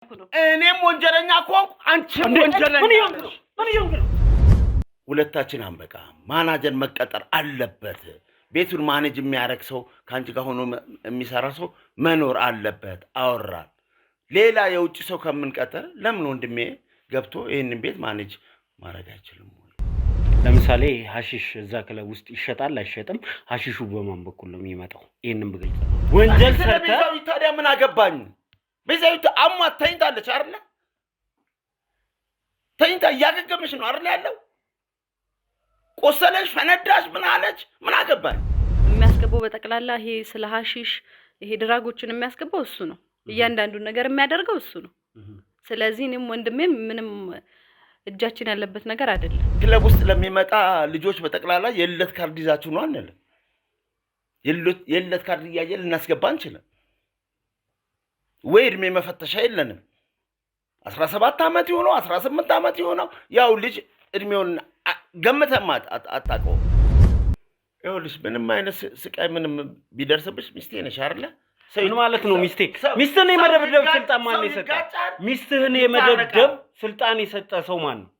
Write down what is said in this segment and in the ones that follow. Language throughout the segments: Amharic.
እኔም ወንጀለኛ ኮንኩ አንቺም ወንጀለኛ ነሽ። ምን ይሁን ሁለታችን አንበቃ ማናጀር መቀጠር አለበት። ቤቱን ማኔጅ የሚያረግ ሰው ካንቺ ጋር ሆኖ የሚሰራ ሰው መኖር አለበት። አወራን። ሌላ የውጭ ሰው ከምንቀጠር ለምን ወንድሜ ገብቶ ይሄንን ቤት ማኔጅ ማድረግ አይችልም? ለምሳሌ ሐሺሽ እዛ ክለብ ውስጥ ይሸጣል አይሸጥም? ሐሺሹ በማን በኩል ነው የሚመጣው? ይሄንን በግልጽ ነው። ወንጀል ሰርተ ታዲያ ምን አገባኝ? ቤዛዊት አሟት ተኝታለች አይደል? ተኝታ እያገገመች ነው አይደል ያለው? ቆሰለሽ፣ ፈነዳሽ፣ ምን አለች? ምን አገባኝ? የሚያስገባው በጠቅላላ ይሄ ስለ ሐሺሽ ይሄ ድራጎችን የሚያስገባው እሱ ነው። እያንዳንዱን ነገር የሚያደርገው እሱ ነው። ስለዚህ እኔም ወንድሜም ምንም እጃችን ያለበት ነገር አይደለም። ክለብ ውስጥ ለሚመጣ ልጆች በጠቅላላ የለት ካርድ ይዛችሁ ነው አንል? የለት ካርድ እያየን ልናስገባ እንችላለን ወይ? እድሜ መፈተሻ የለንም። 17 ዓመት ይሆነው 18 ዓመት ይሆነው ያው ልጅ እድሜውን ገምተማ አጣቀው። ይኸውልሽ ምንም አይነት ስቃይ ምንም ቢደርስብሽ ሚስቴ ነሽ አይደለ? ምን ማለት ነው ሚስቴ? ሚስትህን የመደብደብ ስልጣን ማን የሰጠ? ሚስትህን የመደብደብ ስልጣን የሰጠ ሰው ማን ነው?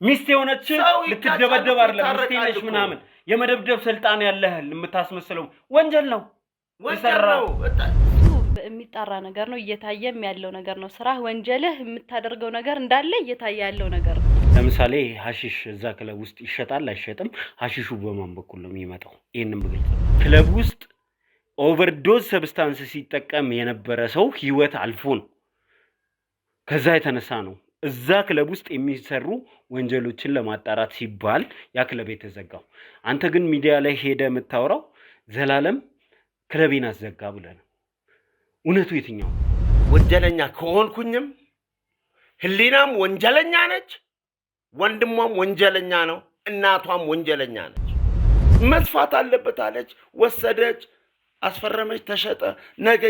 ሚስት የሆነች ልትደበደብ አይደለም ሚስቴ ነሽ ምናምን የመደብደብ ስልጣን ያለህ የምታስመስለው ወንጀል ነው። ወንጀል የሚጣራ ነገር ነው። እየታየም ያለው ነገር ነው። ስራ ወንጀልህ የምታደርገው ነገር እንዳለ እየታየ ያለው ነገር ነው። ለምሳሌ ሐሺሽ እዛ ክለብ ውስጥ ይሸጣል አይሸጥም? ሐሺሹ በማን በኩል ነው የሚመጣው? ይሄንን በግልጽ ክለብ ውስጥ ኦቨርዶዝ ሰብስታንስ ሲጠቀም የነበረ ሰው ህይወት አልፎ ነው። ከዛ የተነሳ ነው እዛ ክለብ ውስጥ የሚሰሩ ወንጀሎችን ለማጣራት ሲባል ያ ክለብ የተዘጋው። አንተ ግን ሚዲያ ላይ ሄደ የምታወራው ዘላለም ክለቤን አዘጋ ብለህ ነው። እውነቱ የትኛው? ወንጀለኛ ከሆንኩኝም ህሊናም ወንጀለኛ ነች፣ ወንድሟም ወንጀለኛ ነው፣ እናቷም ወንጀለኛ ነች። መስፋት አለበት አለች፣ ወሰደች፣ አስፈረመች፣ ተሸጠ። ነገ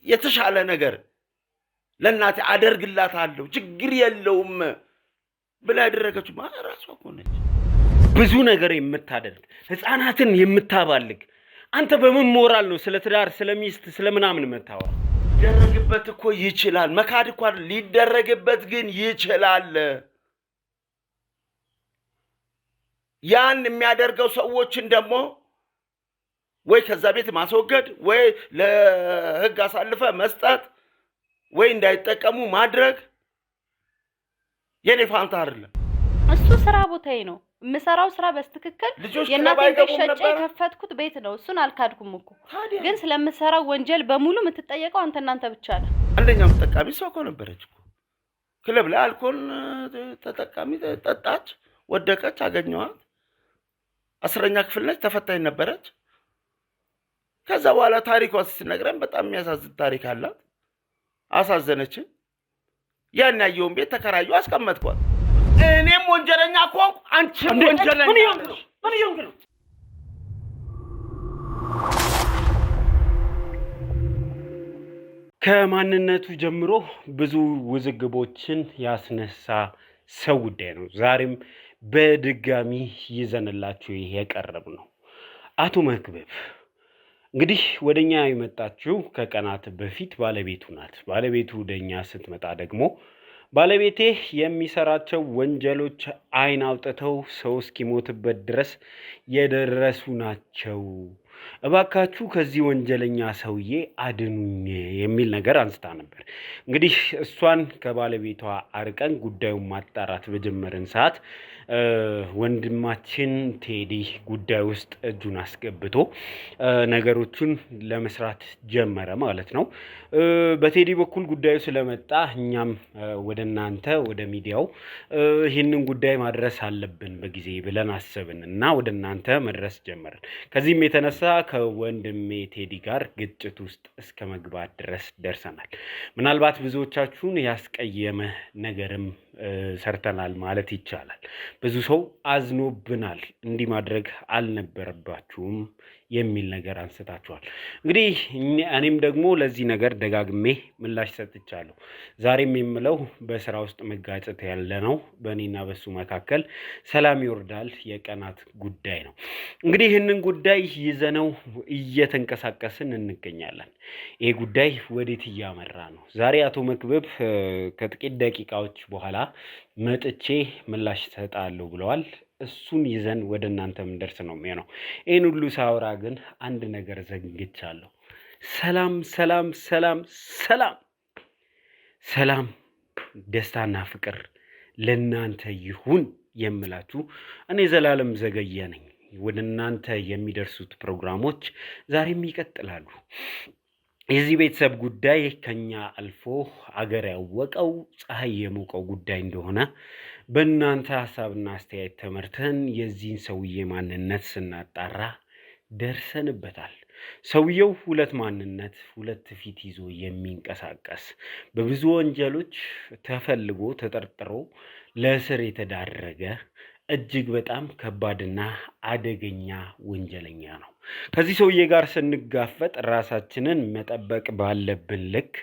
የተሻለ ነገር ለእናቴ አደርግላታለሁ ችግር የለውም ብላ ያደረገችው ራሷ እኮ ነች። ብዙ ነገር የምታደርግ ህፃናትን የምታባልግ አንተ በምን ሞራል ነው ስለ ትዳር ስለ ሚስት ስለ ምናምን መታወራ? ሊደረግበት እኮ ይችላል። መካድ እኮ ሊደረግበት ግን ይችላል። ያን የሚያደርገው ሰዎችን ደግሞ ወይ ከዛ ቤት ማስወገድ ወይ ለህግ አሳልፈ መስጠት ወይ እንዳይጠቀሙ ማድረግ የኔ ፋንታ አይደለም። እሱ ስራ ቦታዬ ነው። የምሰራው ስራ በስትክክል የእናቴን ቤት ሸጬ የከፈትኩት ቤት ነው። እሱን አልካድኩም እኮ። ግን ስለምሰራው ወንጀል በሙሉ የምትጠየቀው አንተ ብቻ ነህ። አንደኛው ተጠቃሚ ሰው እኮ ነበረች እኮ ክለብ ላይ አልኮል ተጠቃሚ ጠጣች፣ ወደቀች፣ አገኘዋት። 10ኛ ክፍል ነች፣ ተፈታኝ ነበረች። ከዛ በኋላ ታሪኳ ስትነግረን በጣም የሚያሳዝን ታሪክ አላት። አሳዘነችን። ያን ያየውን ቤት ተከራዩ፣ አስቀመጥኳት። እኔም ወንጀለኛ ኮንኩ አንቺም ወንጀለኛ ነሽ። ምን ይሁን ከማንነቱ ጀምሮ ብዙ ውዝግቦችን ያስነሳ ሰው ጉዳይ ነው ዛሬም በድጋሚ ይዘንላችሁ የቀረብ ነው። አቶ መክብብ እንግዲህ ወደኛ የመጣችው ከቀናት በፊት ባለቤቱ ናት። ባለቤቱ ወደኛ ስትመጣ ደግሞ ባለቤቴ የሚሰራቸው ወንጀሎች አይን አውጥተው ሰው እስኪሞትበት ድረስ የደረሱ ናቸው፣ እባካችሁ ከዚህ ወንጀለኛ ሰውዬ አድኑኝ የሚል ነገር አንስታ ነበር። እንግዲህ እሷን ከባለቤቷ አርቀን ጉዳዩን ማጣራት በጀመርን ሰዓት ወንድማችን ቴዲ ጉዳይ ውስጥ እጁን አስገብቶ ነገሮችን ለመስራት ጀመረ ማለት ነው። በቴዲ በኩል ጉዳዩ ስለመጣ እኛም ወደ እናንተ ወደ ሚዲያው ይህንን ጉዳይ ማድረስ አለብን በጊዜ ብለን አሰብን እና ወደ እናንተ መድረስ ጀመርን። ከዚህም የተነሳ ከወንድሜ ቴዲ ጋር ግጭት ውስጥ እስከ መግባት ድረስ ደርሰናል። ምናልባት ብዙዎቻችሁን ያስቀየመ ነገርም ሰርተናል ማለት ይቻላል። ብዙ ሰው አዝኖብናል፣ እንዲህ ማድረግ አልነበረባችሁም የሚል ነገር አንስታችኋል። እንግዲህ እኔም ደግሞ ለዚህ ነገር ደጋግሜ ምላሽ ሰጥቻለሁ። ዛሬም የምለው በስራ ውስጥ መጋጨት ያለ ነው። በእኔና በሱ መካከል ሰላም ይወርዳል፣ የቀናት ጉዳይ ነው። እንግዲህ ይህንን ጉዳይ ይዘነው እየተንቀሳቀስን እንገኛለን። ይህ ጉዳይ ወዴት እያመራ ነው? ዛሬ አቶ መክብብ ከጥቂት ደቂቃዎች በኋላ መጥቼ ምላሽ ሰጣለሁ ብለዋል። እሱን ይዘን ወደ እናንተ ምንደርስ ነው የሚሆነው። ይህን ሁሉ ሳወራ ግን አንድ ነገር ዘንግቻለሁ። ሰላም ሰላም ሰላም ሰላም ሰላም፣ ደስታና ፍቅር ለእናንተ ይሁን የምላችሁ እኔ ዘላለም ዘገየ ነኝ። ወደ እናንተ የሚደርሱት ፕሮግራሞች ዛሬም ይቀጥላሉ። የዚህ ቤተሰብ ጉዳይ ከኛ አልፎ አገር ያወቀው ፀሐይ የሞቀው ጉዳይ እንደሆነ በእናንተ ሀሳብና አስተያየት ተመርተን የዚህን ሰውዬ ማንነት ስናጣራ ደርሰንበታል። ሰውየው ሁለት ማንነት፣ ሁለት ፊት ይዞ የሚንቀሳቀስ በብዙ ወንጀሎች ተፈልጎ ተጠርጥሮ ለእስር የተዳረገ እጅግ በጣም ከባድና አደገኛ ወንጀለኛ ነው። ከዚህ ሰውዬ ጋር ስንጋፈጥ ራሳችንን መጠበቅ ባለብን ልክ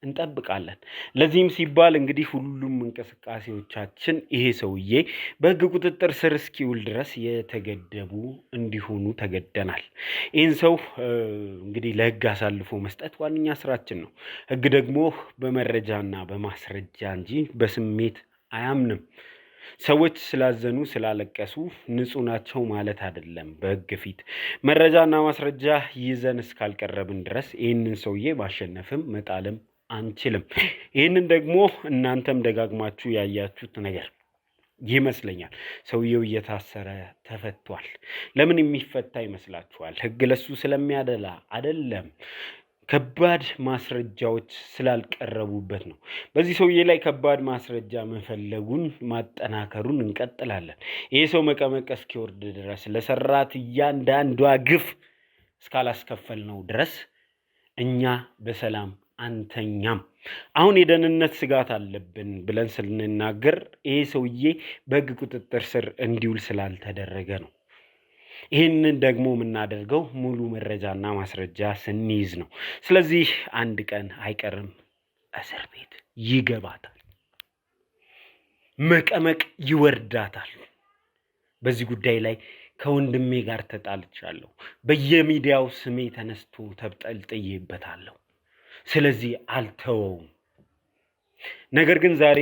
እንጠብቃለን። ለዚህም ሲባል እንግዲህ ሁሉም እንቅስቃሴዎቻችን ይሄ ሰውዬ በሕግ ቁጥጥር ስር እስኪውል ድረስ የተገደቡ እንዲሆኑ ተገደናል። ይህን ሰው እንግዲህ ለሕግ አሳልፎ መስጠት ዋነኛ ስራችን ነው። ሕግ ደግሞ በመረጃና በማስረጃ እንጂ በስሜት አያምንም። ሰዎች ስላዘኑ ስላለቀሱ ንጹህ ናቸው ማለት አይደለም። በሕግ ፊት መረጃና ማስረጃ ይዘን እስካልቀረብን ድረስ ይህንን ሰውዬ ማሸነፍም መጣልም አንችልም። ይህንን ደግሞ እናንተም ደጋግማችሁ ያያችሁት ነገር ይመስለኛል። ሰውየው እየታሰረ ተፈቷል። ለምን የሚፈታ ይመስላችኋል? ሕግ ለሱ ስለሚያደላ አይደለም። ከባድ ማስረጃዎች ስላልቀረቡበት ነው። በዚህ ሰውዬ ላይ ከባድ ማስረጃ መፈለጉን ማጠናከሩን እንቀጥላለን። ይህ ሰው መቀመቅ እስኪወርድ ድረስ ለሰራት እያንዳንዷ ግፍ እስካላስከፈልነው ድረስ እኛ በሰላም አንተኛም። አሁን የደህንነት ስጋት አለብን ብለን ስንናገር ይህ ሰውዬ በሕግ ቁጥጥር ስር እንዲውል ስላልተደረገ ነው። ይህንን ደግሞ የምናደርገው ሙሉ መረጃና ማስረጃ ስንይዝ ነው። ስለዚህ አንድ ቀን አይቀርም እስር ቤት ይገባታል፣ መቀመቅ ይወርዳታል። በዚህ ጉዳይ ላይ ከወንድሜ ጋር ተጣልቻለሁ። በየሚዲያው ስሜ ተነስቶ ተብጠልጥዬበታለሁ። ስለዚህ አልተወውም። ነገር ግን ዛሬ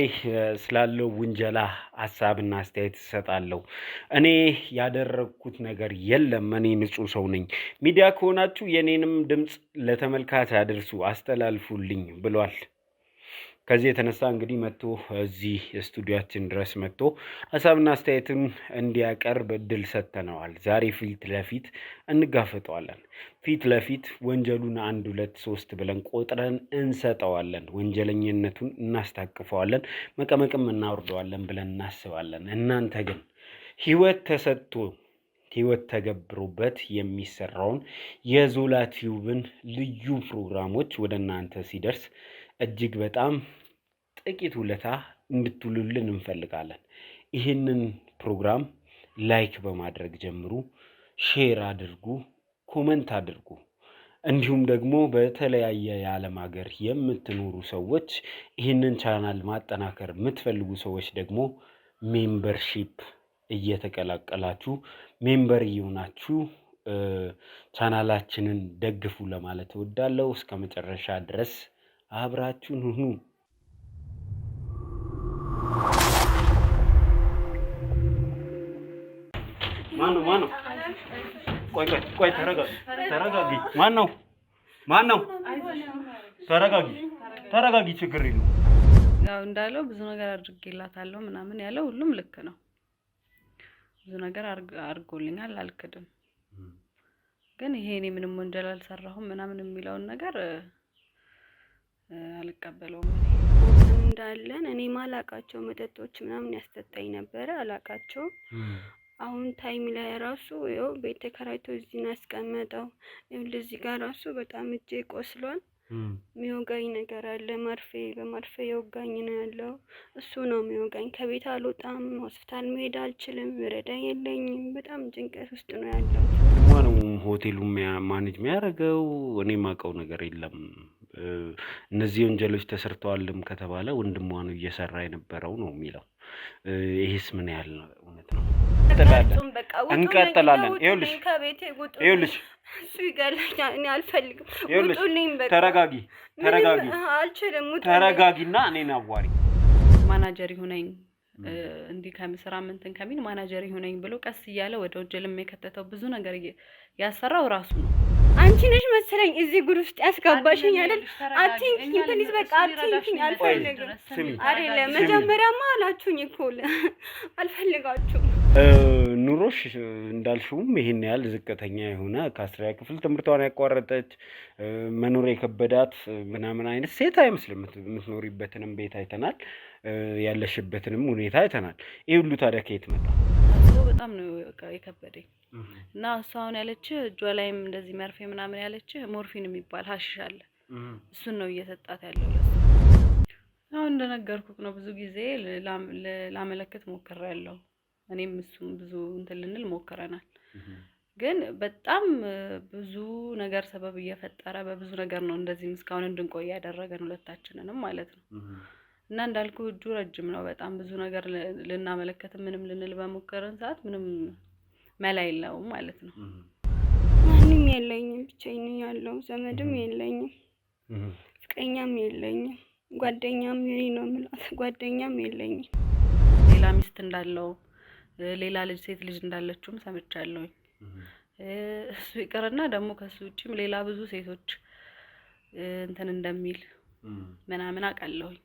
ስላለው ውንጀላ ሀሳብና አስተያየት እሰጣለሁ። እኔ ያደረግኩት ነገር የለም። እኔ ንጹህ ሰው ነኝ። ሚዲያ ከሆናችሁ የኔንም ድምፅ ለተመልካች አድርሱ፣ አስተላልፉልኝ ብሏል። ከዚህ የተነሳ እንግዲህ መጥቶ እዚህ ስቱዲዮአችን ድረስ መጥቶ ሀሳብና አስተያየትን እንዲያቀርብ እድል ሰጥተነዋል። ዛሬ ፊት ለፊት እንጋፈጠዋለን። ፊት ለፊት ወንጀሉን 1 2 3 ብለን ቆጥረን እንሰጠዋለን። ወንጀለኝነቱን እናስታቅፈዋለን፣ መቀመቅም እናወርደዋለን ብለን እናስባለን። እናንተ ግን ህይወት ተሰጥቶ ህይወት ተገብሮበት የሚሰራውን የዞላ ቲዩብን ልዩ ፕሮግራሞች ወደ እናንተ ሲደርስ እጅግ በጣም ጥቂት ውለታ እንድትውሉልን እንፈልጋለን። ይህንን ፕሮግራም ላይክ በማድረግ ጀምሩ፣ ሼር አድርጉ፣ ኮመንት አድርጉ። እንዲሁም ደግሞ በተለያየ የዓለም ሀገር የምትኖሩ ሰዎች ይህንን ቻናል ማጠናከር የምትፈልጉ ሰዎች ደግሞ ሜምበርሺፕ እየተቀላቀላችሁ ሜምበር እየሆናችሁ ቻናላችንን ደግፉ ለማለት እወዳለሁ። እስከ መጨረሻ ድረስ አብራችሁን ሁኑ። ማነው? ቆይ ተረጋጊ። ማነው? ተረጋጊ። ችግር የለውም። ያው እንዳለው ብዙ ነገር አድርጌላታለሁ ምናምን ያለው ሁሉም ልክ ነው። ብዙ ነገር አድርጎልኛል፣ አልክድም። ግን ይሄ እኔ ምንም ወንጀል አልሰራሁም ምናምን የሚለውን ነገር አልቀበለውም። እንዳለን እኔ ማላቃቸው መጠጦች ምናምን ያስጠጣኝ ነበር፣ አላቃቸው። አሁን ታይም ላይ ራሱ ይኸው ቤት ተከራይቶ እዚህ ነው ያስቀመጠው። እዚህ ጋር ራሱ በጣም እጄ ቆስሏል። የሚወጋኝ ነገር አለ። በመርፌ የወጋኝ ነው ያለው። እሱ ነው የሚወጋኝ። ከቤት አልወጣም፣ ሆስፒታል መሄድ አልችልም፣ ረዳኝ የለኝም። በጣም ጭንቀት ውስጥ ነው ያለው። ነው ሆቴሉ ማኔጅ የሚያደርገው? እኔ የማውቀው ነገር የለም። እነዚህ ወንጀሎች ተሰርተዋልም ከተባለ ወንድሟ ነው እየሰራ የነበረው ነው የሚለው። ይሄስ ምን ያህል እውነት ነው? እንቀጥላለን። ይኸውልሽ እሱ ይገለኛል። እኔ አልፈልግም። ይኸውልሽ ውጡልኝ። በቃ ተረጋጊ። አልችልም። ውጡልኝ። ተረጋጊና እኔን አዋሪ። ማናጀር ይሁነኝ እንዲህ ከምስራ ምንትን ከሚል ማናጀር ይሁነኝ ብሎ ቀስ እያለ ወደ ወንጀልም የከተተው ብዙ ነገር ያሰራው ራሱ ነው። አንቺ ነሽ መሰለኝ እዚህ ጉድ ውስጥ ያስገባሽኝ አይደል? አትንኪኝ ፕሊዝ፣ በቃ አትንኪኝ። አልፈልግም። አይደለም መጀመሪያማ አላችሁኝ እኮ አልፈልጋችሁም። ኑሮሽ እንዳልሽውም ይሄን ያህል ዝቅተኛ የሆነ ከ10ኛ ክፍል ትምህርቷን ያቋረጠች መኖር የከበዳት ምናምን አይነት ሴት አይመስልም። የምትኖሪበትንም ቤት አይተናል፣ ያለሽበትንም ሁኔታ አይተናል። ይህ ሁሉ ታዲያ ከየት መጣ? በጣም ነው የከበደኝ። እና እሷ አሁን ያለች እጇ ላይም እንደዚህ መርፌ ምናምን ያለች ሞርፊን የሚባል ሀሺሽ አለ። እሱን ነው እየሰጣት ያለው። አሁን እንደነገርኩት ነው ብዙ ጊዜ ላመለክት ሞክሬያለሁ። እኔም እሱም ብዙ እንትን ልንል ሞክረናል። ግን በጣም ብዙ ነገር ሰበብ እየፈጠረ በብዙ ነገር ነው እንደዚህ እስካሁን እንድንቆይ ያደረገን ሁለታችንንም ማለት ነው። እና እንዳልኩ እጁ ረጅም ነው። በጣም ብዙ ነገር ልናመለከት ምንም ልንል በሞከረን ሰዓት ምንም መላ የለውም ማለት ነው። ማንም የለኝም፣ ብቻዬን ያለው ዘመድም የለኝም፣ ፍቅረኛም የለኝም፣ ጓደኛም ነው የምላት ጓደኛም የለኝም። ሌላ ሚስት እንዳለው ሌላ ልጅ ሴት ልጅ እንዳለችውም ሰምቻለሁኝ። እሱ ይቅርና ደግሞ ከሱ ውጪም ሌላ ብዙ ሴቶች እንትን እንደሚል ምናምን አውቃለሁኝ።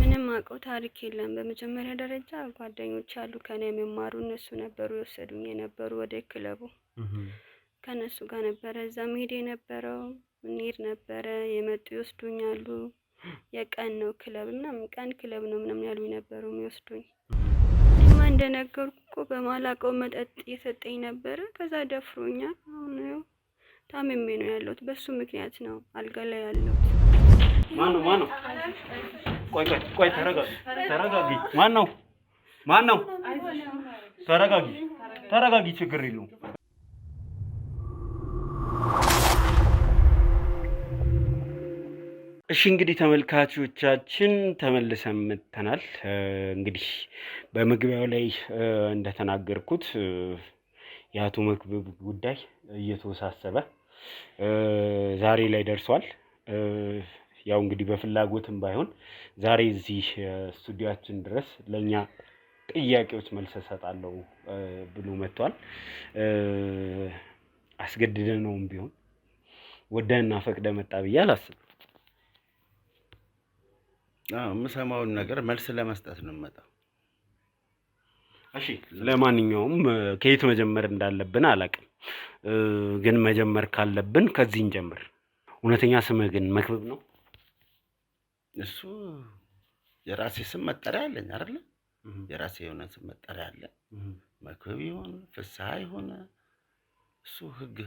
ምንም አውቀው ታሪክ የለም። በመጀመሪያ ደረጃ ጓደኞች አሉ ከኔ የሚማሩ፣ እነሱ ነበሩ የወሰዱኝ የነበሩ ወደ ክለቡ። ከነሱ ጋር ነበረ እዛ መሄድ የነበረው። እንሄድ ነበረ፣ የመጡ ይወስዱኛሉ። የቀን ነው ክለብ ምናምን፣ ቀን ክለብ ነው ምናምን ያሉኝ ነበሩ የሚወስዱኝ። እኔማ እንደነገርኩ እኮ በማላውቀው መጠጥ እየሰጠኝ ነበረ። ከዛ ደፍሮኛል። አሁን ነው ታምሜ ነው ያለሁት። በሱ ምክንያት ነው አልጋ ላይ ያለሁት። ማነው? ቆይ ተረጋጊ። ማነው? ተረጋጊ፣ ችግር የለውም። እሺ እንግዲህ ተመልካቾቻችን ተመልሰን መጥተናል። እንግዲህ በመግቢያው ላይ እንደተናገርኩት የአቶ መክብብ ጉዳይ እየተወሳሰበ ዛሬ ላይ ደርሷል። ያው እንግዲህ በፍላጎትም ባይሆን ዛሬ እዚህ ስቱዲዮአችን ድረስ ለኛ ጥያቄዎች መልስ እሰጣለሁ ብሎ መጥቷል። አስገድደነውም ቢሆን ወደና ፈቅደ መጣ ብዬ አላስብም። የምሰማውን ነገር መልስ ለመስጠት ነው የምመጣው። እሺ ለማንኛውም ከየት መጀመር እንዳለብን አላውቅም፣ ግን መጀመር ካለብን ከዚህ እንጀምር። እውነተኛ ስምህ ግን መክብብ ነው? እሱ የራሴ ስም መጠሪያ አለኝ አይደለ? የራሴ የሆነ ስም መጠሪያ አለ። መክብብ ይሁን ፍስሐ ይሁን እሱ ህግ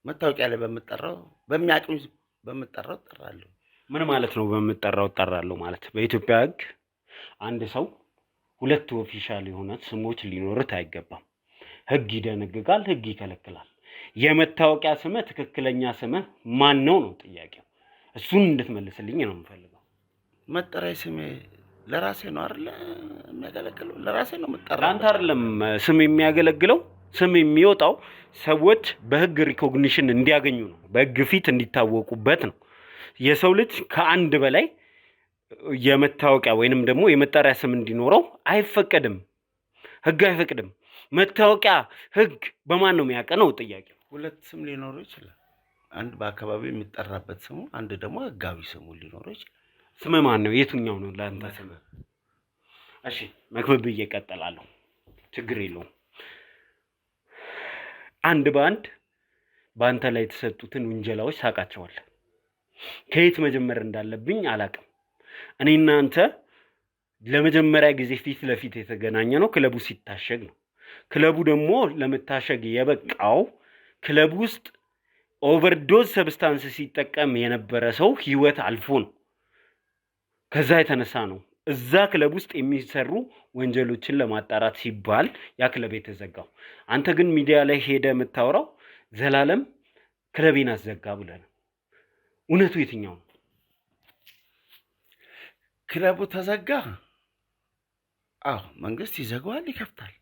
መታወቂያ ላይ በምጠራው በሚያውቁኝ በምጠራው እጠራለሁ። ምን ማለት ነው በምጠራው እጠራለሁ ማለት? በኢትዮጵያ ህግ አንድ ሰው ሁለት ኦፊሻል የሆነ ስሞች ሊኖርት አይገባም። ህግ ይደነግጋል፣ ህግ ይከለክላል። የመታወቂያ ስምህ ትክክለኛ ስምህ ማን ነው ነው ጥያቄው። እሱን እንድትመልስልኝ ነው የምፈልገው። መጠሪያ ስሜ ለራሴ ነው አይደል የሚያገለግለው? ለራሴ ነው የምጠራው። ለአንተ አይደለም ስም የሚያገለግለው። ስም የሚወጣው ሰዎች በህግ ሪኮግኒሽን እንዲያገኙ ነው፣ በህግ ፊት እንዲታወቁበት ነው። የሰው ልጅ ከአንድ በላይ የመታወቂያ ወይንም ደግሞ የመጠሪያ ስም እንዲኖረው አይፈቀድም። ህግ አይፈቅድም። መታወቂያ ህግ በማን ነው የሚያቀነው ጥያቄው? ሁለት ስም ሊኖረው ይችላል። አንድ በአካባቢው የሚጠራበት ስሙ፣ አንድ ደግሞ ህጋዊ ስሙ ሊኖረው ይችላል። ስም ማን ነው? የቱኛው ነው ለአንተ ስም? እሺ መክብብ እየቀጠላለሁ፣ ችግር የለውም። አንድ በአንተ ላይ የተሰጡትን ውንጀላዎች ታውቃቸዋለህ። ከየት መጀመር እንዳለብኝ አላውቅም። እኔ እናንተ ለመጀመሪያ ጊዜ ፊት ለፊት የተገናኘ ነው ክለቡ ሲታሸግ ነው። ክለቡ ደግሞ ለመታሸግ የበቃው ክለብ ውስጥ ኦቨርዶዝ ሰብስታንስ ሲጠቀም የነበረ ሰው ህይወት አልፎ ነው። ከዛ የተነሳ ነው እዛ ክለብ ውስጥ የሚሰሩ ወንጀሎችን ለማጣራት ሲባል ያ ክለብ የተዘጋው። አንተ ግን ሚዲያ ላይ ሄደ የምታወራው ዘላለም ክለቤን አዘጋ ብለህ ነው። እውነቱ የትኛው ነው? ክለቡ ተዘጋ። አዎ መንግስት ይዘጋዋል፣ ይከፍታል።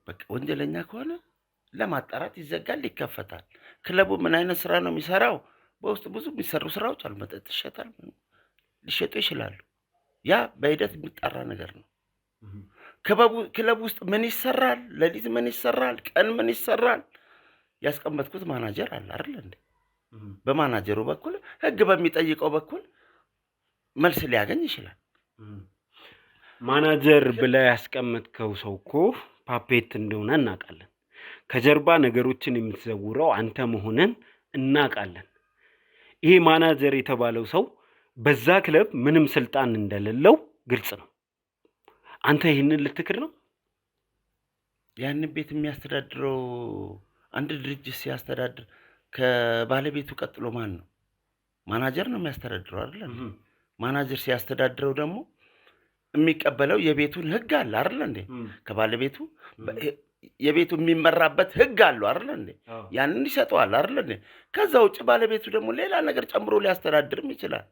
በቃ ወንጀለኛ ከሆነ ለማጣራት ይዘጋል፣ ይከፈታል። ክለቡ ምን አይነት ስራ ነው የሚሰራው? በውስጥ ብዙ የሚሰሩ ስራዎች አሉ። መጠጥ ይሸጣል፣ ሊሸጡ ይችላሉ። ያ በሂደት የሚጣራ ነገር ነው። ክለቡ ውስጥ ምን ይሰራል? ሌሊት ምን ይሰራል? ቀን ምን ይሰራል? ያስቀመጥኩት ማናጀር አለ አይደል እንዴ? በማናጀሩ በኩል ህግ በሚጠይቀው በኩል መልስ ሊያገኝ ይችላል። ማናጀር ብለህ ያስቀመጥከው ሰው እኮ ፓፔት እንደሆነ እናውቃለን። ከጀርባ ነገሮችን የምትዘውረው አንተ መሆንን እናውቃለን። ይሄ ማናጀር የተባለው ሰው በዛ ክለብ ምንም ስልጣን እንደሌለው ግልጽ ነው። አንተ ይህንን ልትክድ ነው? ያንን ቤት የሚያስተዳድረው አንድ ድርጅት ሲያስተዳድር ከባለቤቱ ቀጥሎ ማን ነው? ማናጀር ነው የሚያስተዳድረው አይደል? ማናጀር ሲያስተዳድረው ደግሞ የሚቀበለው የቤቱን ህግ አለ አይደል እንዴ? ከባለቤቱ የቤቱ የሚመራበት ህግ አለው አይደል እንዴ? ያንን ይሰጠዋል አይደል እንዴ? ከዛ ውጭ ባለቤቱ ደግሞ ሌላ ነገር ጨምሮ ሊያስተዳድርም ይችላል።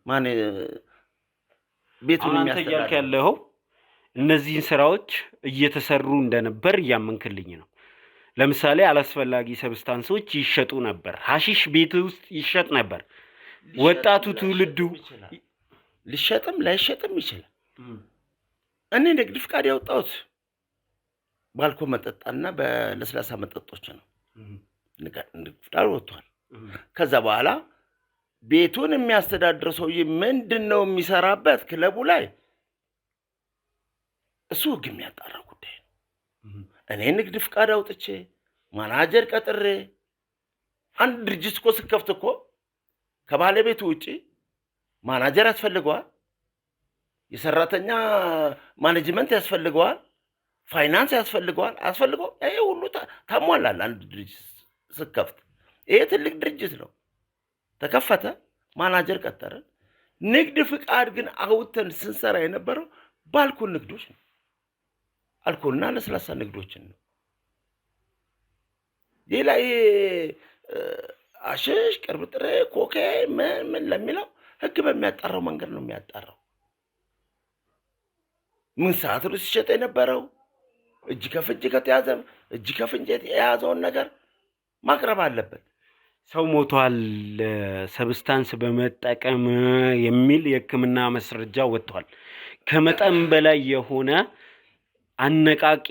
ማን ቤቱን የሚያስተዳድር ያለው እነዚህን ስራዎች እየተሰሩ እንደነበር እያመንክልኝ ነው። ለምሳሌ አላስፈላጊ ሰብስታንሶች ይሸጡ ነበር። ሐሺሽ ቤት ውስጥ ይሸጥ ነበር። ወጣቱ ትውልዱ ሊሸጥም ላይሸጥም ይችላል። እኔ ንግድ ፍቃድ ያወጣሁት ባልኮ መጠጣና በለስላሳ መጠጦች ነው። ንግድ ፍቃድ ወጥቷል። ከዛ በኋላ ቤቱን የሚያስተዳድረው ሰውዬ ምንድነው የሚሰራበት ክለቡ ላይ እሱ ህግ የሚያጣራ ጉዳይ ነው። እኔ ንግድ ፍቃድ አውጥቼ ማናጀር ቀጥሬ አንድ ድርጅት እኮ ስከፍት እኮ ከባለቤቱ ውጪ ማናጀር ያስፈልገዋል፣ የሰራተኛ ማኔጅመንት ያስፈልገዋል፣ ፋይናንስ ያስፈልገዋል። ይሄ ሁሉ ታሟላል። አንድ ድርጅት ስከፍት ይሄ ትልቅ ድርጅት ነው። ተከፈተ፣ ማናጀር ቀጠረን። ንግድ ፍቃድ ግን አውጥተን ስንሰራ የነበረው ባልኮን ንግዶች ነው። አልኮልና ለስላሳ ንግዶችን ነው። ሌላ ይሄ አሽሽ፣ ቅርብ ጥሬ፣ ኮካይን ምን ለሚለው ህግ በሚያጣራው መንገድ ነው የሚያጣራው። ምን ሰዓት ነው ሲሸጥ የነበረው? እጅ ከፍንጅ ከተያዘ እጅ ከፍንጅ የያዘውን ነገር ማቅረብ አለበት። ሰው ሞቷል ሰብስታንስ በመጠቀም የሚል የህክምና ማስረጃ ወጥቷል። ከመጠን በላይ የሆነ አነቃቂ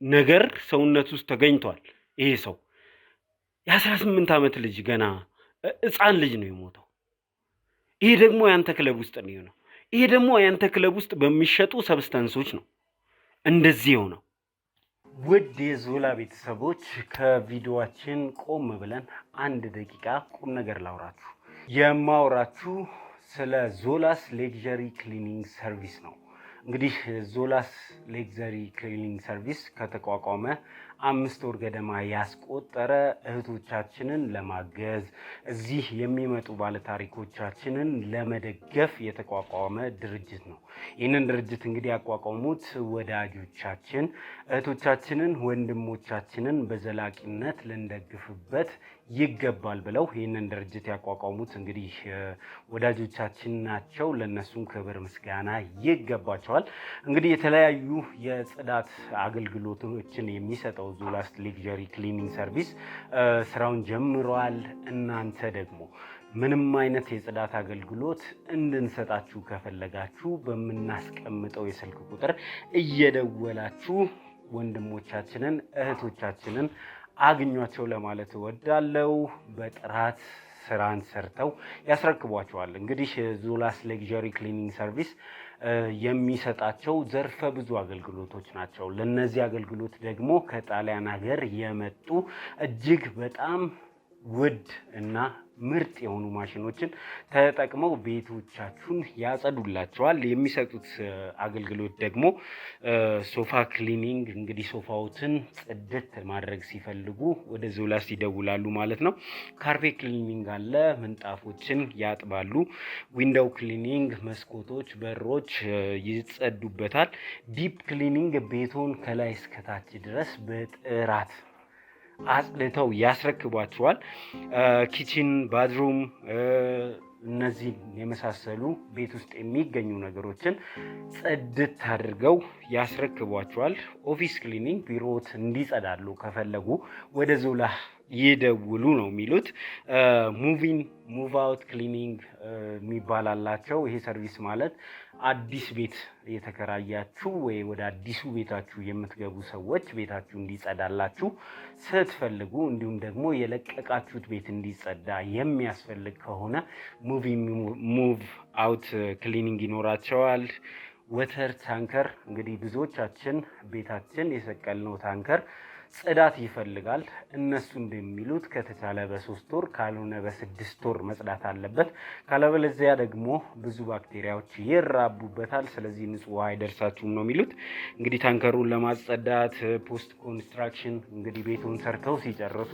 ነገር ሰውነት ውስጥ ተገኝቷል። ይሄ ሰው የ18 ዓመት ልጅ ገና ህፃን ልጅ ነው የሞተው። ይሄ ደግሞ ያንተ ክለብ ውስጥ ነው። ይሄ ደግሞ ያንተ ክለብ ውስጥ በሚሸጡ ሰብስታንሶች ነው እንደዚህ ሆነው። ውድ የዞላ ቤተሰቦች ከቪዲዮአችን ቆም ብለን አንድ ደቂቃ ቁም ነገር ላውራችሁ። የማውራችሁ ስለ ዞላስ ሌክዠሪ ክሊኒንግ ሰርቪስ ነው። እንግዲህ ዞላስ ሌክዠሪ ክሊኒንግ ሰርቪስ ከተቋቋመ 5 ወር ገደማ ያስቆጠረ እህቶቻችንን ለማገዝ እዚህ የሚመጡ ባለታሪኮቻችንን ለመደገፍ የተቋቋመ ድርጅት ነው። ይህንን ድርጅት እንግዲህ ያቋቋሙት ወዳጆቻችን እህቶቻችንን፣ ወንድሞቻችንን በዘላቂነት ልንደግፍበት ይገባል ብለው ይህንን ድርጅት ያቋቋሙት እንግዲህ ወዳጆቻችን ናቸው። ለነሱም ክብር ምስጋና ይገባቸዋል። እንግዲህ የተለያዩ የጽዳት አገልግሎቶችን የሚሰጠው ዞላስ ሌክዠሪ ክሊኒንግ ሰርቪስ ስራውን ጀምሯል። እናንተ ደግሞ ምንም አይነት የጽዳት አገልግሎት እንድንሰጣችሁ ከፈለጋችሁ በምናስቀምጠው የስልክ ቁጥር እየደወላችሁ ወንድሞቻችንን እህቶቻችንን አግኟቸው ለማለት እወዳለሁ። በጥራት ስራን ሰርተው ያስረክቧቸዋል። እንግዲህ ዞላስ ሌክዠሪ ክሊኒንግ ሰርቪስ የሚሰጣቸው ዘርፈ ብዙ አገልግሎቶች ናቸው። ለነዚህ አገልግሎት ደግሞ ከጣሊያን ሀገር የመጡ እጅግ በጣም ውድ እና ምርጥ የሆኑ ማሽኖችን ተጠቅመው ቤቶቻችሁን ያጸዱላቸዋል። የሚሰጡት አገልግሎት ደግሞ ሶፋ ክሊኒንግ፣ እንግዲህ ሶፋዎትን ጽድት ማድረግ ሲፈልጉ ወደ ዞላስ ይደውላሉ ማለት ነው። ካርፔት ክሊኒንግ አለ፣ ምንጣፎችን ያጥባሉ። ዊንዶው ክሊኒንግ፣ መስኮቶች፣ በሮች ይጸዱበታል። ዲፕ ክሊኒንግ ቤቶን ከላይ እስከታች ድረስ በጥራት አጽድተው ያስረክቧቸዋል። ኪችን፣ ባዝሩም እነዚህ የመሳሰሉ ቤት ውስጥ የሚገኙ ነገሮችን ጽድት አድርገው ያስረክቧቸዋል። ኦፊስ ክሊኒንግ ቢሮዎት እንዲጸዳሉ ከፈለጉ ወደ ዞላ ይደውሉ ነው የሚሉት። ሙቪን ሙቭ አውት ክሊኒንግ የሚባል አላቸው። ይሄ ሰርቪስ ማለት አዲስ ቤት የተከራያችሁ ወይ ወደ አዲሱ ቤታችሁ የምትገቡ ሰዎች ቤታችሁ እንዲጸዳላችሁ ስትፈልጉ እንዲሁም ደግሞ የለቀቃችሁት ቤት እንዲጸዳ የሚያስፈልግ ከሆነ ሙቭ አውት ክሊኒንግ ይኖራቸዋል። ወተር ታንከር እንግዲህ ብዙዎቻችን ቤታችን የሰቀልነው ታንከር ጽዳት ይፈልጋል። እነሱ እንደሚሉት ከተቻለ በ3 ወር ካልሆነ በ6 ወር መጽዳት አለበት። ካለበለዚያ ደግሞ ብዙ ባክቴሪያዎች ይራቡበታል። ስለዚህ ንጹህ ውሃ አይደርሳችሁም ነው የሚሉት። እንግዲህ ታንከሩን ለማጸዳት ፖስት ኮንስትራክሽን እንግዲህ ቤቱን ሰርተው ሲጨርሱ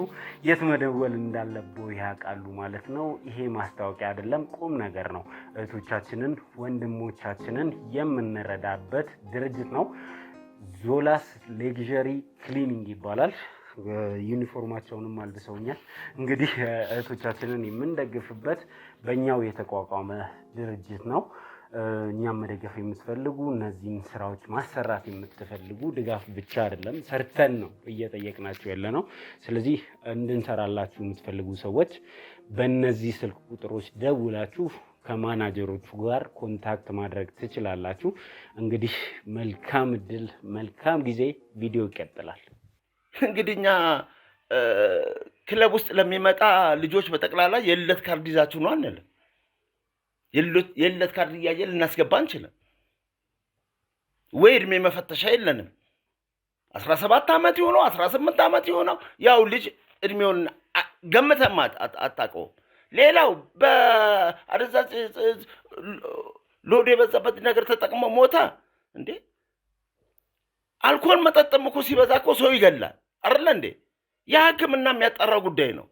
የት መደወል እንዳለብዎ ያውቃሉ ማለት ነው። ይሄ ማስታወቂያ አይደለም፣ ቁም ነገር ነው። እህቶቻችንን ወንድሞቻችንን የምንረዳበት ድርጅት ነው። ዞላስ ሌግዠሪ ክሊኒንግ ይባላል። ዩኒፎርማቸውንም አልብሰውኛል። እንግዲህ እህቶቻችንን የምንደግፍበት በእኛው የተቋቋመ ድርጅት ነው። እኛም መደገፍ የምትፈልጉ እነዚህን ስራዎች ማሰራት የምትፈልጉ ድጋፍ ብቻ አይደለም ሰርተን ነው እየጠየቅናችሁ ያለ ነው። ስለዚህ እንድንሰራላችሁ የምትፈልጉ ሰዎች በእነዚህ ስልክ ቁጥሮች ደውላችሁ ከማናጀሮቹ ጋር ኮንታክት ማድረግ ትችላላችሁ። እንግዲህ መልካም እድል፣ መልካም ጊዜ። ቪዲዮ ይቀጥላል። እንግዲህ እኛ ክለብ ውስጥ ለሚመጣ ልጆች በጠቅላላ የልደት ካርድ ይዛችሁ ነው አንልም። የልደት ካርድ እያየን ልናስገባ አንችልም ወይ እድሜ መፈተሻ የለንም። 17 ዓመት ይሆነው 18 ዓመት ይሆነው ያው ልጅ እድሜውን ገምተማ አታውቀውም። ሌላው በአደንዛዥ ሎድ የበዛበት ነገር ተጠቅሞ ሞተ እንዴ? አልኮል መጠጥም እኮ ሲበዛ እኮ ሰው ይገላል አይደለ እንዴ? የሕክምና የሚያጣራ ጉዳይ ነው።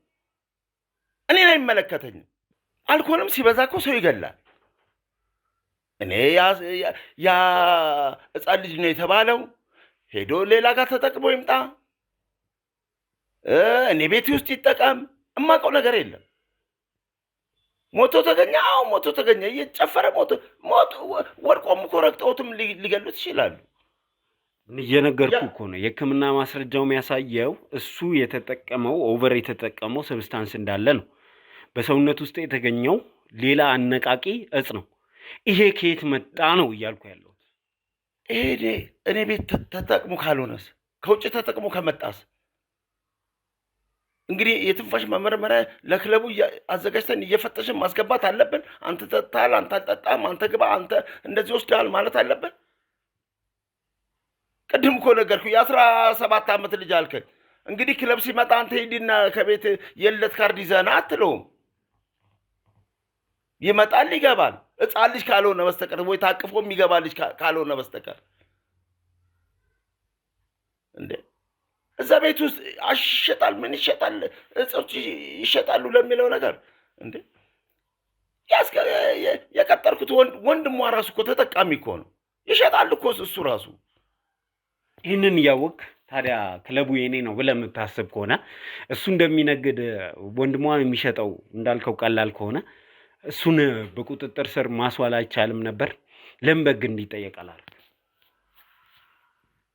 እኔን አይመለከተኝም። አልኮልም ሲበዛ እኮ ሰው ይገላል። እኔ ያ ሕፃን ልጅ ነው የተባለው ሄዶ ሌላ ጋር ተጠቅሞ ይምጣ፣ እኔ ቤቴ ውስጥ ይጠቀም፣ እማውቀው ነገር የለም። ሞቶ ተገኘ። አዎ ሞቶ ተገኘ። እየጨፈረ ሞቶ ወድቆም እኮ ረግጠውትም ሊገሉት ይችላሉ። እየነገርኩ እኮ ነው። የሕክምና ማስረጃው የሚያሳየው እሱ የተጠቀመው ኦቨር የተጠቀመው ሰብስታንስ እንዳለ ነው። በሰውነት ውስጥ የተገኘው ሌላ አነቃቂ እጽ ነው። ይሄ ከየት መጣ ነው እያልኩ ያለሁት። እኔ ቤት ተጠቅሞ ካልሆነስ ከውጭ ተጠቅሞ ከመጣስ እንግዲህ የትንፋሽ መመርመሪያ ለክለቡ አዘጋጅተን እየፈተሽን ማስገባት አለብን። አንተ ጠጣል፣ አንተ አልጠጣም፣ አንተ ግባ፣ አንተ እንደዚህ ወስደሃል ማለት አለብን። ቅድም እኮ ነገርኩ የ17 ዓመት ልጅ አልከኝ። እንግዲህ ክለብ ሲመጣ አንተ ሂድና ከቤት የልደት ካርድ ይዘና አትለውም። ይመጣል፣ ይገባል። ሕፃን ልጅ ካልሆነ በስተቀር ወይ ታቅፎ የሚገባ ልጅ ካልሆነ በስተቀር እንዴ እዛ ቤት ውስጥ ይሸጣል፣ ምን ይሸጣል፣ እጾች ይሸጣሉ ለሚለው ነገር እንዴ የቀጠርኩት ወንድሟ ራሱ እኮ ተጠቃሚ እኮ ነው። ይሸጣል እኮ እሱ ራሱ። ይህንን እያወቅ ታዲያ ክለቡ የኔ ነው ብለህ የምታስብ ከሆነ እሱ እንደሚነግድ ወንድሟ የሚሸጠው እንዳልከው ቀላል ከሆነ እሱን በቁጥጥር ስር ማስዋል አይቻልም ነበር? ለምን በግ እንዲጠየቃል?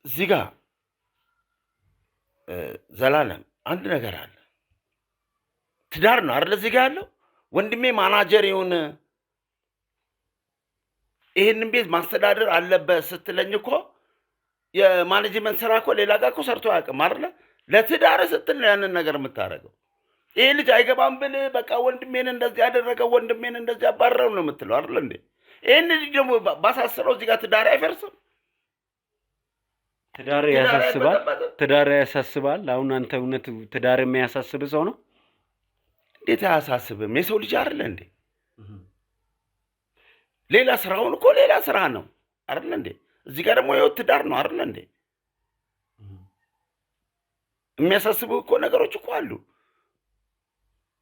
እዚህ ጋር ዘላለም አንድ ነገር አለ። ትዳር ነው አይደል? እዚህ ጋር ያለው ወንድሜ ማናጀር ይሁን ይሄንን ቤት ማስተዳደር አለበት ስትለኝ እኮ የማኔጅመንት ስራ እኮ ሌላ ጋር እኮ ሰርቶ አያውቅም አይደለ? ለትዳር ስትል ነው ያንን ነገር የምታደርገው። ይሄ ልጅ አይገባም ብል በቃ ወንድሜን እንደዚህ ያደረገው ወንድሜን እንደዚህ ያባረረው ነው የምትለው አይደል እንዴ? ይሄን ልጅ ደግሞ ባሳስረው እዚህ ጋር ትዳር አይፈርስም? ትዳር ያሳስባል። አሁን አንተ እውነት ትዳር የሚያሳስብ ሰው ነው? እንዴት አያሳስብም? የሰው ልጅ አይደለ እንዴ? ሌላ ስራውን እኮ ሌላ ስራ ነው አይደል እንዴ? እዚህ ጋር ደግሞ የህይወት ትዳር ነው አይደል እንዴ? የሚያሳስቡ እኮ ነገሮች እኮ አሉ።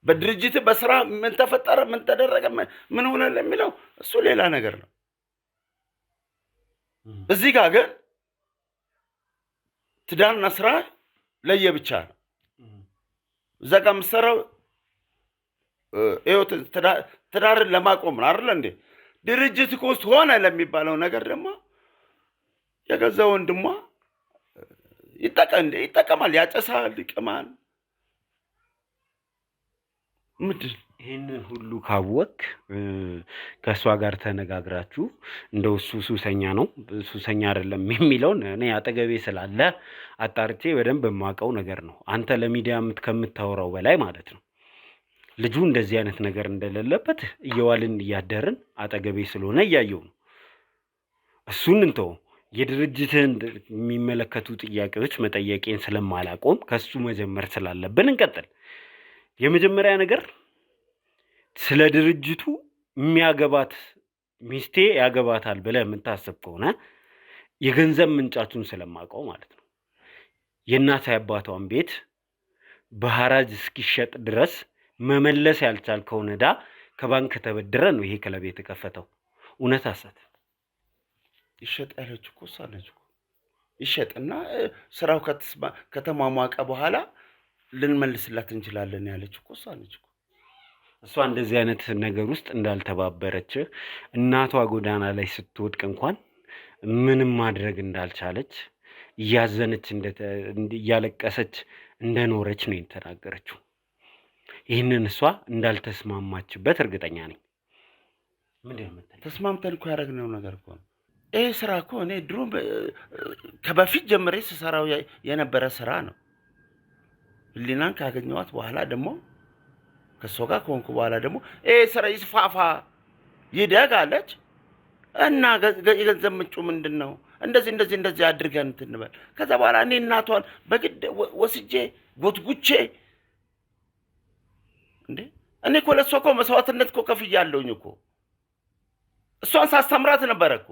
በድርጅት በስራ ምን ተፈጠረ፣ ምን ተደረገ፣ ምን ሆነ ለሚለው እሱ ሌላ ነገር ነው። እዚህ ጋር ግን ትዳርና ስራ ለየብቻ ነው። እዛ ጋር የምትሰራው ህይወት ትዳርን ለማቆም ነው አይደል እንዴ? ድርጅት ውስጥ ሆነ ለሚባለው ነገር ደግሞ የገዛ ወንድሟ ይጠቀማል፣ ያጨሳል፣ ይቅማል። ምንድን ይህንን ሁሉ ካወቅ ከእሷ ጋር ተነጋግራችሁ እንደው እሱ ሱሰኛ ነው ሱሰኛ አይደለም የሚለውን እኔ አጠገቤ ስላለ አጣርቼ በደንብ የማውቀው ነገር ነው። አንተ ለሚዲያ ከምታወራው በላይ ማለት ነው። ልጁ እንደዚህ አይነት ነገር እንደሌለበት እየዋልን እያደርን አጠገቤ ስለሆነ እያየው ነው። እሱን እንተው። የድርጅትን የሚመለከቱ ጥያቄዎች መጠየቄን ስለማላቆም ከሱ መጀመር ስላለብን እንቀጥል። የመጀመሪያ ነገር ስለ ድርጅቱ የሚያገባት ሚስቴ ያገባታል ብለህ የምታስብ ከሆነ የገንዘብ ምንጫቱን ስለማውቀው ማለት ነው። የእናት አባቷን ቤት በሐራጅ እስኪሸጥ ድረስ መመለስ ያልቻልከውን ዕዳ ከባንክ ተበድረ ነው ይሄ ክለብ የተከፈተው። እውነት ሐሰት? ይሸጥ ያለች እኮ እሷ ነች እኮ። ይሸጥና ስራው ከተሟሟቀ በኋላ ልንመልስላት እንችላለን ያለች እኮ እሷ ነች እኮ። እሷ እንደዚህ አይነት ነገር ውስጥ እንዳልተባበረች እናቷ ጎዳና ላይ ስትወድቅ እንኳን ምንም ማድረግ እንዳልቻለች እያዘነች እያለቀሰች እንደኖረች ነው የተናገረችው። ይህንን እሷ እንዳልተስማማችበት እርግጠኛ ነኝ። ተስማምተን እኮ ያደረግነው ነገር እኮ ነው። ይሄ ስራ እኮ እኔ ድሮ ከበፊት ጀምሬ ስሰራው የነበረ ስራ ነው። ህሊናን ካገኘኋት በኋላ ደግሞ ከሷ ጋር ከሆንኩ በኋላ ደግሞ ይሄ ስራ ይስፋፋ ይደግ አለች እና የገንዘብ ምንጩ ምንድን ነው? እንደዚህ አድርገን እንትን እንበል። ከዛ በኋላ እኔ እናቷን በግድ ወስጄ ጎትጉቼ እንዴ እኔ እኮ ለእሷ እኮ መስዋዕትነት እኮ ከፍያለሁኝ እኮ። እሷን ሳስተምራት ነበረ እኮ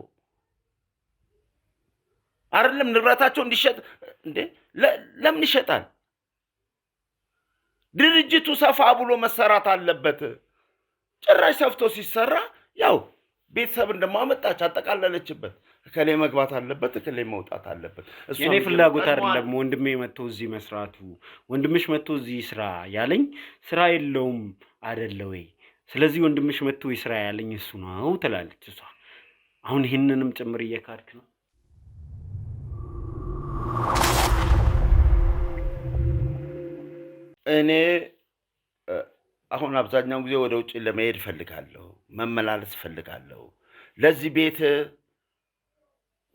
አይደለም ንብረታቸው እንዲሸጥ እንዴ። ለምን ይሸጣል? ድርጅቱ ሰፋ ብሎ መሰራት አለበት። ጭራሽ ሰፍቶ ሲሰራ ያው ቤተሰብ እንደማመጣች አጠቃለለችበት። እከሌ መግባት አለበት፣ እከሌ መውጣት አለበት። የኔ ፍላጎት አይደለም ወንድሜ መጥቶ እዚህ መስራቱ። ወንድምሽ መጥቶ እዚህ ስራ ያለኝ ስራ የለውም አይደለ ወይ? ስለዚህ ወንድምሽ መጥቶ ይስራ ያለኝ እሱ ነው ትላለች እሷ። አሁን ይህንንም ጭምር እየካድክ ነው። እኔ አሁን አብዛኛውን ጊዜ ወደ ውጭ ለመሄድ እፈልጋለሁ፣ መመላለስ እፈልጋለሁ። ለዚህ ቤት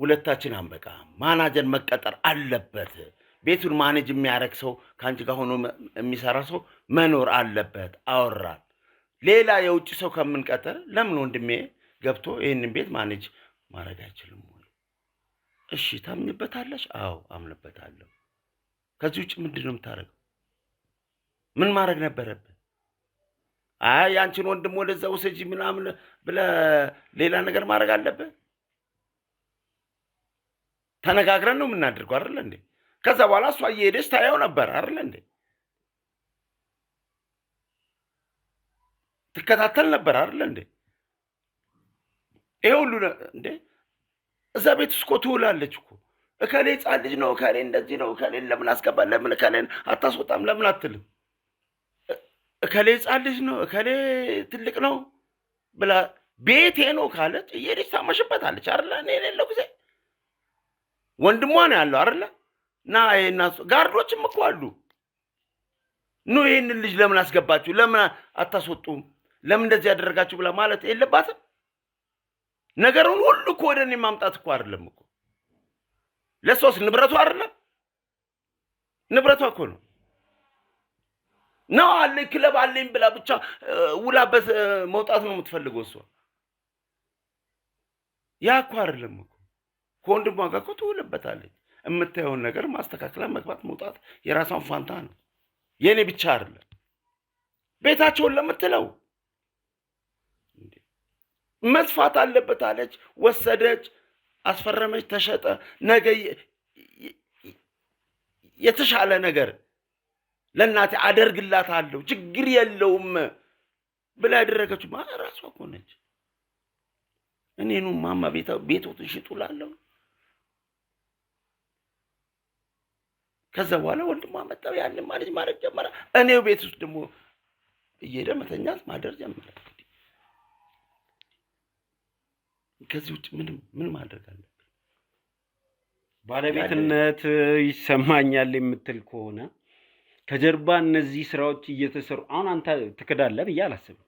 ሁለታችን አንበቃ፣ ማናጀር መቀጠር አለበት። ቤቱን ማኔጅ የሚያደርግ ሰው ከአንቺ ጋር ሆኖ የሚሰራ ሰው መኖር አለበት። አወራን። ሌላ የውጭ ሰው ከምንቀጠር ለምን ወንድሜ ገብቶ ይህንን ቤት ማኔጅ ማድረግ አይችልም ወይ? እሺ ታምኝበታለሽ? አዎ አምንበታለሁ። ከዚህ ውጭ ምንድን ነው የምታደርገው? ምን ማድረግ ነበረብህ? አይ አንቺን ወንድም ወደዛ ውሰጂ ምናምን ብለህ ሌላ ነገር ማድረግ አለብህ? ተነጋግረን ነው የምናደርገው አይደል እንዴ? ከዛ በኋላ እሷ እየሄደች ታየው ነበር አይደል እንዴ? ትከታተል ነበር አይደል እንዴ? ይሄ ሁሉ እንዴ እዛ ቤት ውስጥ እኮ ትውላለች እኮ። እከሌ ሕፃን ልጅ ነው፣ እከሌ እንደዚህ ነው፣ እከሌን ለምን አስገባ፣ ለምን እከሌን አታስወጣም ለምን አትልም? እከሌ ሕፃን ልጅ ነው፣ እከሌ ትልቅ ነው ብላ ቤቴ ነው ካለች እየሄደች ታመሽበታለች አይደል? እኔ የሌለው ጊዜ ወንድሟ ነው ያለው አይደል? ና ይሄና ጋርዶችም እኮ አሉ። ኑ ይሄንን ልጅ ለምን አስገባችሁ፣ ለምን አታስወጡም፣ ለምን እንደዚህ ያደረጋችሁ ብላ ማለት የለባትም? ነገሩን ሁሉ እኮ ወደ እኔ ማምጣት እኮ አይደለም እኮ። ለሷስ ንብረቷ አይደለም? ንብረቷ እኮ ነው። ነው አለኝ ክለብ አለኝ ብላ ብቻ ውላበት መውጣት ነው የምትፈልገው እሷ። ያ እኮ አይደለም እኮ። ከወንድሟ ጋር እኮ ትውልበታለች። የምታየውን ነገር ማስተካከላ መግባት መውጣት የራሷን ፋንታ ነው። የኔ ብቻ አይደለም። ቤታቸውን ለምትለው መስፋት አለበት አለች፣ ወሰደች፣ አስፈረመች፣ ተሸጠ። ነገ የተሻለ ነገር ለእናቴ አደርግላታለሁ ችግር የለውም ብላ ያደረገችው ራሷ እኮ ነች። እኔኑ ማማ ቤቶትን ሽጡ ላለሁ ከዛ በኋላ ወንድሟ መጣው ያንን ማኔጅ ማድረግ ጀመረ። እኔው ቤት ውስጥ ደግሞ እየሄደ መተኛት ማደር ጀመረ። ከዚህ ውጭ ምን ማድረግ አለ? ባለቤትነት ይሰማኛል የምትል ከሆነ ከጀርባ እነዚህ ስራዎች እየተሰሩ አሁን አንተ ትክዳለህ ብዬ አላስብም።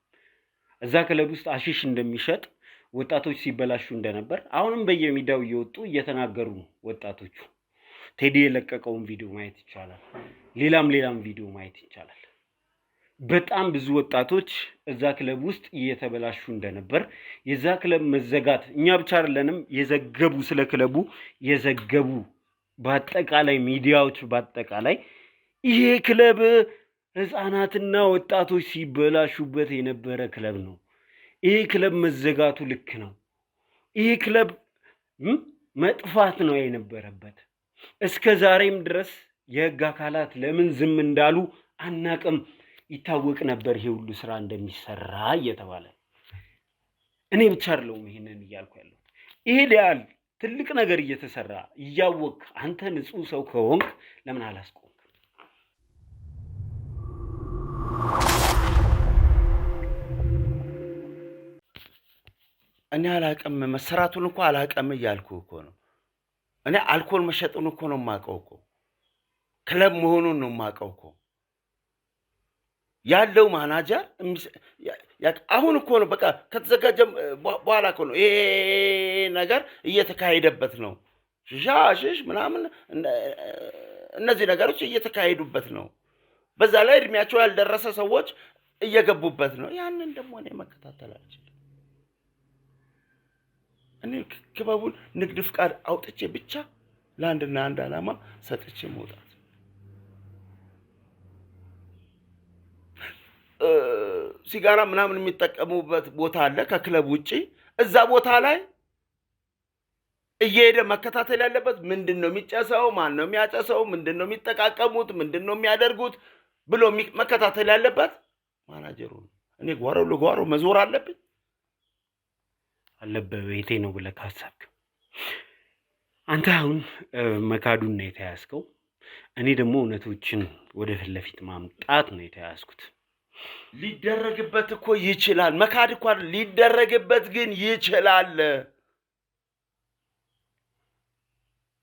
እዛ ክለብ ውስጥ አሺሽ እንደሚሸጥ ወጣቶች ሲበላሹ እንደነበር አሁንም በየሚዲያው እየወጡ እየተናገሩ ነው ወጣቶቹ። ቴዲ የለቀቀውን ቪዲዮ ማየት ይቻላል። ሌላም ቪዲዮ ማየት ይቻላል። በጣም ብዙ ወጣቶች እዛ ክለብ ውስጥ እየተበላሹ እንደነበር የዛ ክለብ መዘጋት እኛ ብቻ አይደለንም የዘገቡ ስለ ክለቡ የዘገቡ በአጠቃላይ ሚዲያዎች በአጠቃላይ ይሄ ክለብ ህፃናትና ወጣቶች ሲበላሹበት የነበረ ክለብ ነው። ይሄ ክለብ መዘጋቱ ልክ ነው። ይሄ ክለብ መጥፋት ነው የነበረበት። እስከ ዛሬም ድረስ የህግ አካላት ለምን ዝም እንዳሉ አናቅም። ይታወቅ ነበር ይሄ ሁሉ ስራ እንደሚሰራ እየተባለ። እኔ ብቻ አይደለሁም ይሄንን እያልኩ ያለው። ይሄ ሊያል ትልቅ ነገር እየተሰራ እያወቅ አንተ ንጹህ ሰው ከሆንክ ለምን አላስቆምክ? እኔ አላቅም፣ መሰራቱን እኮ አላቅም እያልኩ እኮ ነው። እኔ አልኮል መሸጡን እኮ ነው የማውቀው እኮ፣ ክለብ መሆኑን ነው የማውቀው እኮ። ያለው ማናጀር አሁን እኮ ነው በቃ ከተዘጋጀ በኋላ እኮ ነው ይሄ ነገር እየተካሄደበት ነው። ሽሽ ምናምን እነዚህ ነገሮች እየተካሄዱበት ነው። በዛ ላይ እድሜያቸው ያልደረሰ ሰዎች እየገቡበት ነው። ያንን ደግሞ እኔ መከታተል አልችልም። እኔ ክበቡን ንግድ ፍቃድ አውጥቼ ብቻ ለአንድና አንድ ዓላማ ሰጥቼ መውጣት። ሲጋራ ምናምን የሚጠቀሙበት ቦታ አለ ከክለብ ውጪ። እዛ ቦታ ላይ እየሄደ መከታተል ያለበት ምንድነው የሚጨሰው፣ ማን ነው የሚያጨሰው፣ ምንድነው የሚጠቃቀሙት፣ ምንድነው የሚያደርጉት ብሎ መከታተል ያለበት ማናጀሩ ነው። እኔ ጓሮ ለጓሮ መዞር አለብኝ? አለበት ቤቴ ነው ብለህ ካሰብክ አንተ አሁን መካዱን ነው የተያዝከው። እኔ ደግሞ እውነቶችን ወደ ፊት ለፊት ማምጣት ነው የተያዝኩት። ሊደረግበት እኮ ይችላል። መካድ እኮ ሊደረግበት ግን ይችላል።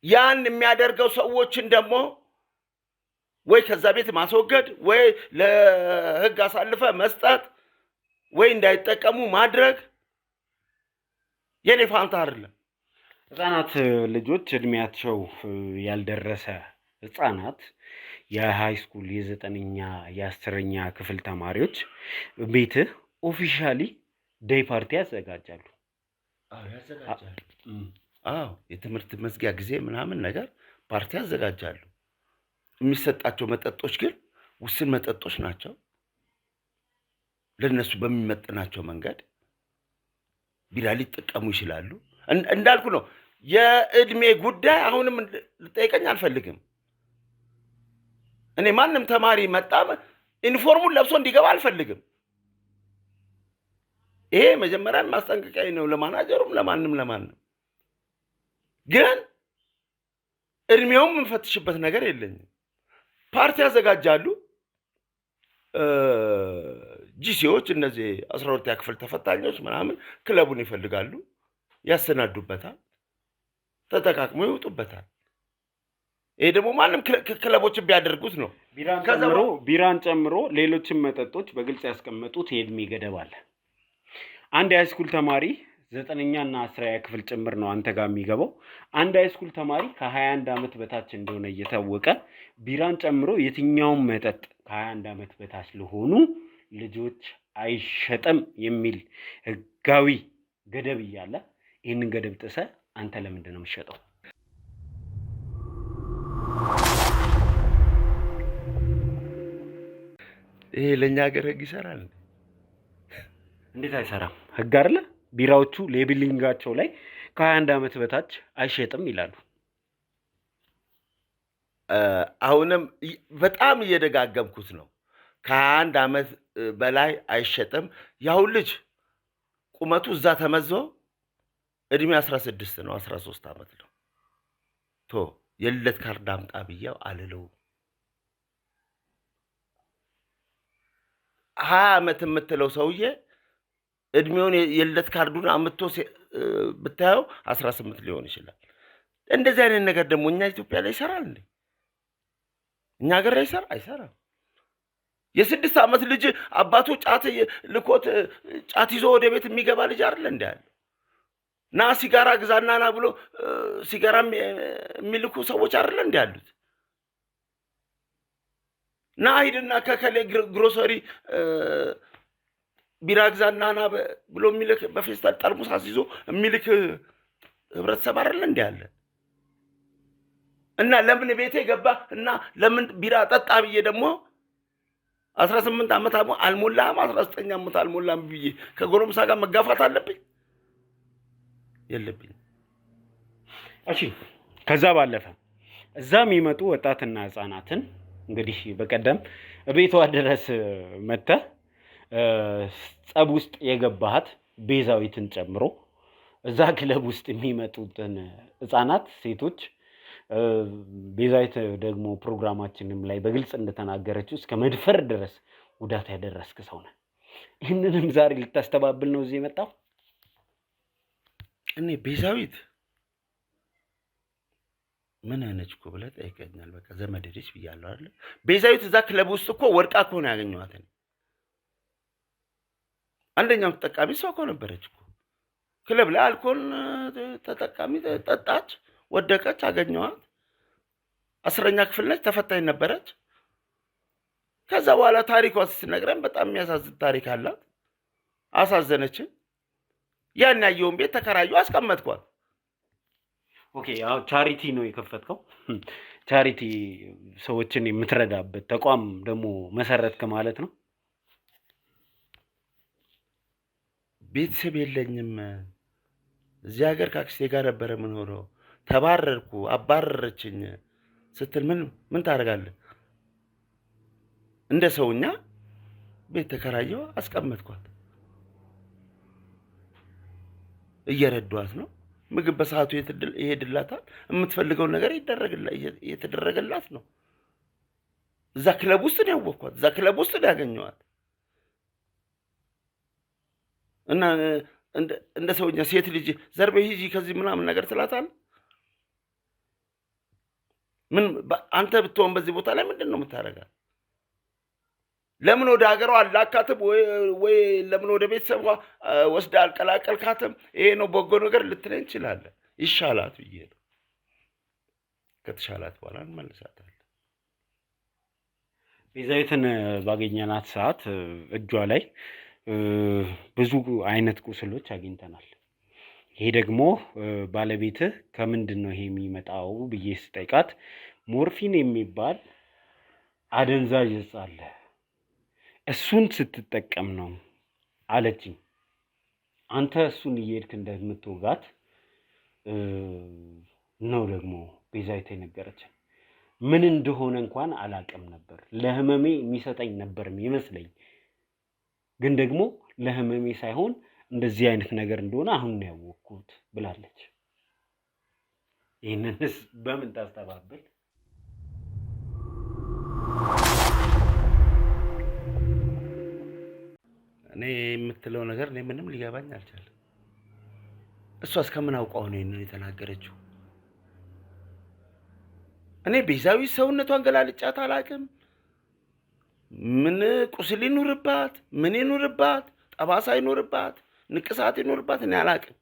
ያን የሚያደርገው ሰዎችን ደግሞ ወይ ከዛ ቤት ማስወገድ፣ ወይ ለህግ አሳልፈ መስጠት፣ ወይ እንዳይጠቀሙ ማድረግ የኔ ፋንታ አይደለም። ህፃናት ልጆች እድሜያቸው ያልደረሰ ህፃናት የሃይ ስኩል የ9ኛ የ10ኛ ክፍል ተማሪዎች ቤት ኦፊሻሊ ዴይ ፓርቲ ያዘጋጃሉ። የትምህርት መዝጊያ ጊዜ ምናምን ነገር ፓርቲ ያዘጋጃሉ። የሚሰጣቸው መጠጦች ግን ውስን መጠጦች ናቸው። ለነሱ በሚመጥናቸው መንገድ ቢራ ሊጠቀሙ ይችላሉ። እንዳልኩ ነው። የእድሜ ጉዳይ አሁንም ልጠይቀኝ አልፈልግም። እኔ ማንም ተማሪ መጣ ዩኒፎርሙን ለብሶ እንዲገባ አልፈልግም። ይሄ መጀመሪያ ማስጠንቀቂያ ነው ለማናጀሩም ለማንም። ግን እድሜውም የምንፈትሽበት ነገር የለኝም። ፓርቲ ያዘጋጃሉ። ጂሲዎች እነዚህ 12ኛ ክፍል ተፈታኞች ምናምን ክለቡን ይፈልጋሉ፣ ያሰናዱበታል፣ ተጠቃቅመው ይወጡበታል። ይሄ ደግሞ ማንም ክለቦችን ቢያደርጉት ነው። ቢራን ጨምሮ ሌሎችም መጠጦች በግልጽ ያስቀመጡት የእድሜ ገደብ አለ። አንድ የሃይስኩል ተማሪ 9ኛ እና 10ኛ ክፍል ጭምር ነው አንተ ጋር የሚገባው። አንድ ሃይስኩል ተማሪ ከ21 ዓመት በታች እንደሆነ እየታወቀ ቢራን ጨምሮ የትኛውም መጠጥ ከ21 ዓመት በታች ለሆኑ ልጆች አይሸጥም የሚል ህጋዊ ገደብ እያለ ይህንን ገደብ ጥሰ አንተ ለምንድን ነው የምትሸጠው? ይሄ ለኛ ሀገር ህግ ይሰራል? እንዴት አይሰራም? ህግ አይደለ? ቢራዎቹ ሌብሊንጋቸው ላይ ከ21 ዓመት በታች አይሸጥም ይላሉ። አሁንም በጣም እየደጋገምኩት ነው። ከ21 ዓመት በላይ አይሸጥም። ያው ልጅ ቁመቱ እዛ ተመዞ እድሜ 16 ነው፣ 13 ዓመት ነው። የልደት ካርድ አምጣ ብዬው አልለው 20 ዓመት የምትለው ሰውዬ እድሜውን የልደት ካርዱን አምጥቶ ብታየው 18 ሊሆን ይችላል። እንደዚህ አይነት ነገር ደግሞ እኛ ኢትዮጵያ ላይ ይሰራል እንዴ? እኛ ሀገር ላይ አይሰራም። የ6 ዓመት ልጅ አባቱ ጫት ልኮት ጫት ይዞ ወደ ቤት የሚገባ ልጅ አይደል እንዴ ያለው? ና ሲጋራ ግዛና ና ብሎ ሲጋራ የሚልኩ ሰዎች አይደል እንዴ ያሉት? ና ሂድና ከከሌ ግሮሰሪ ቢራ ግዛና ና ብሎ የሚልክ በፌስታል ጠርሙስ አስይዞ የሚልክ ህብረተሰብ አይደል እንዴ ያለ? እና ለምን ቤቴ ገባ እና ለምን ቢራ ጠጣ ብዬ ደግሞ 18 ዓመት አልሞላም 19 ዓመት አልሞላም ብዬ ከጎረምሳ ጋር መጋፋት አለብኝ? የለብኝ። እሺ ከዛ ባለፈ እዛ የሚመጡ ወጣትና ህፃናትን እንግዲህ በቀደም ቤቷ ድረስ መጥተህ ጸብ ውስጥ የገባሃት ቤዛዊትን ጨምሮ እዛ ክለብ ውስጥ የሚመጡትን ህፃናት ሴቶች ቤዛዊት ደግሞ ፕሮግራማችንም ላይ በግልጽ እንደተናገረችው እስከ መድፈር ድረስ ጉዳት ያደረስክ ሰው ነህ። ይህንንም ዛሬ ልታስተባብል ነው እዚህ የመጣው? እኔ ቤዛዊት ምን አይነች እኮ ብለህ ጠይቀኛል። በቃ ዘመድ ልጅ ብያለሁ አይደል? ቤዛዊት እዛ ክለብ ውስጥ እኮ ወርቃ እኮ ነው ያገኘኋት። አንደኛው ተጠቃሚ እሷ እኮ ነበረች እኮ ክለብ ላይ አልኮል ተጠቃሚ ጠጣች፣ ወደቀች፣ አገኘኋት። 10ኛ ክፍል ነች፣ ተፈታኝ ነበረች። ከዛ በኋላ ታሪኳ ስትነግረን በጣም የሚያሳዝን ታሪክ አላት። አሳዘነችን። ያን ያየውን ቤት ተከራዩ፣ አስቀመጥኳት። ኦኬ ያው ቻሪቲ ነው የከፈትከው። ቻሪቲ ሰዎችን የምትረዳበት ተቋም ደግሞ መሰረትክ ማለት ነው። ቤተሰብ የለኝም። እዚህ ሀገር ከአክስቴ ጋር ነበረ የምኖረው። ተባረርኩ፣ አባረረችኝ ስትል ምን ታደርጋለህ? እንደ ሰውኛ ቤት ተከራየው፣ አስቀመጥኳት። እየረዷት ነው። ምግብ በሰዓቱ ይሄድላታል። የምትፈልገው ነገር እየተደረገላት ነው። እዛ ክለብ ውስጥ ነው ያወቅኳት። እዛ ክለብ ውስጥ ነው ያገኘኋት። እና እንደ ሰውኛ ሴት ልጅ ዘርቤ ሂጂ ከዚህ ምናምን ነገር ትላታለህ። ምን አንተ ብትሆን በዚህ ቦታ ላይ ምንድን ነው የምታደርጋት? ለምን ወደ ሀገሯ አላካትም ወይ ለምን ወደ ቤተሰቧ ወስዳ አልቀላቀልካትም? ይሄ ነው በጎ ነገር ልትለኝ ትችላለህ። ይሻላት ብዬ ነው። ከተሻላት በኋላ እንመልሳታለን። ቤዛዊትን ባገኘናት ሰዓት እጇ ላይ ብዙ አይነት ቁስሎች አግኝተናል። ይሄ ደግሞ ባለቤትህ ከምንድን ነው ይሄ የሚመጣው ብዬ ስጠይቃት ሞርፊን የሚባል አደንዛዥ እጽ አለ፣ እሱን ስትጠቀም ነው አለችኝ። አንተ እሱን እየሄድክ እንደምትወጋት ነው ደግሞ ቤዛዊት የነገረችን። ምን እንደሆነ እንኳን አላውቅም ነበር። ለህመሜ የሚሰጠኝ ነበር ይመስለኝ፣ ግን ደግሞ ለህመሜ ሳይሆን እንደዚህ አይነት ነገር እንደሆነ አሁን ነው ያወቅኩት ብላለች። ይህንንስ በምን ታስተባብል? እኔ የምትለው ነገር እኔ ምንም ሊገባኝ አልቻለም። እሷ እስከምን አውቃው ነው ይሄንን የተናገረችው? እኔ ቤዛዊት ሰውነቷን ገላልጫት አላውቅም። ምን ቁስል ይኑርባት፣ ምን ይኑርባት፣ ጠባሳ ይኑርባት፣ ንቅሳት ይኑርባት እኔ አላውቅም።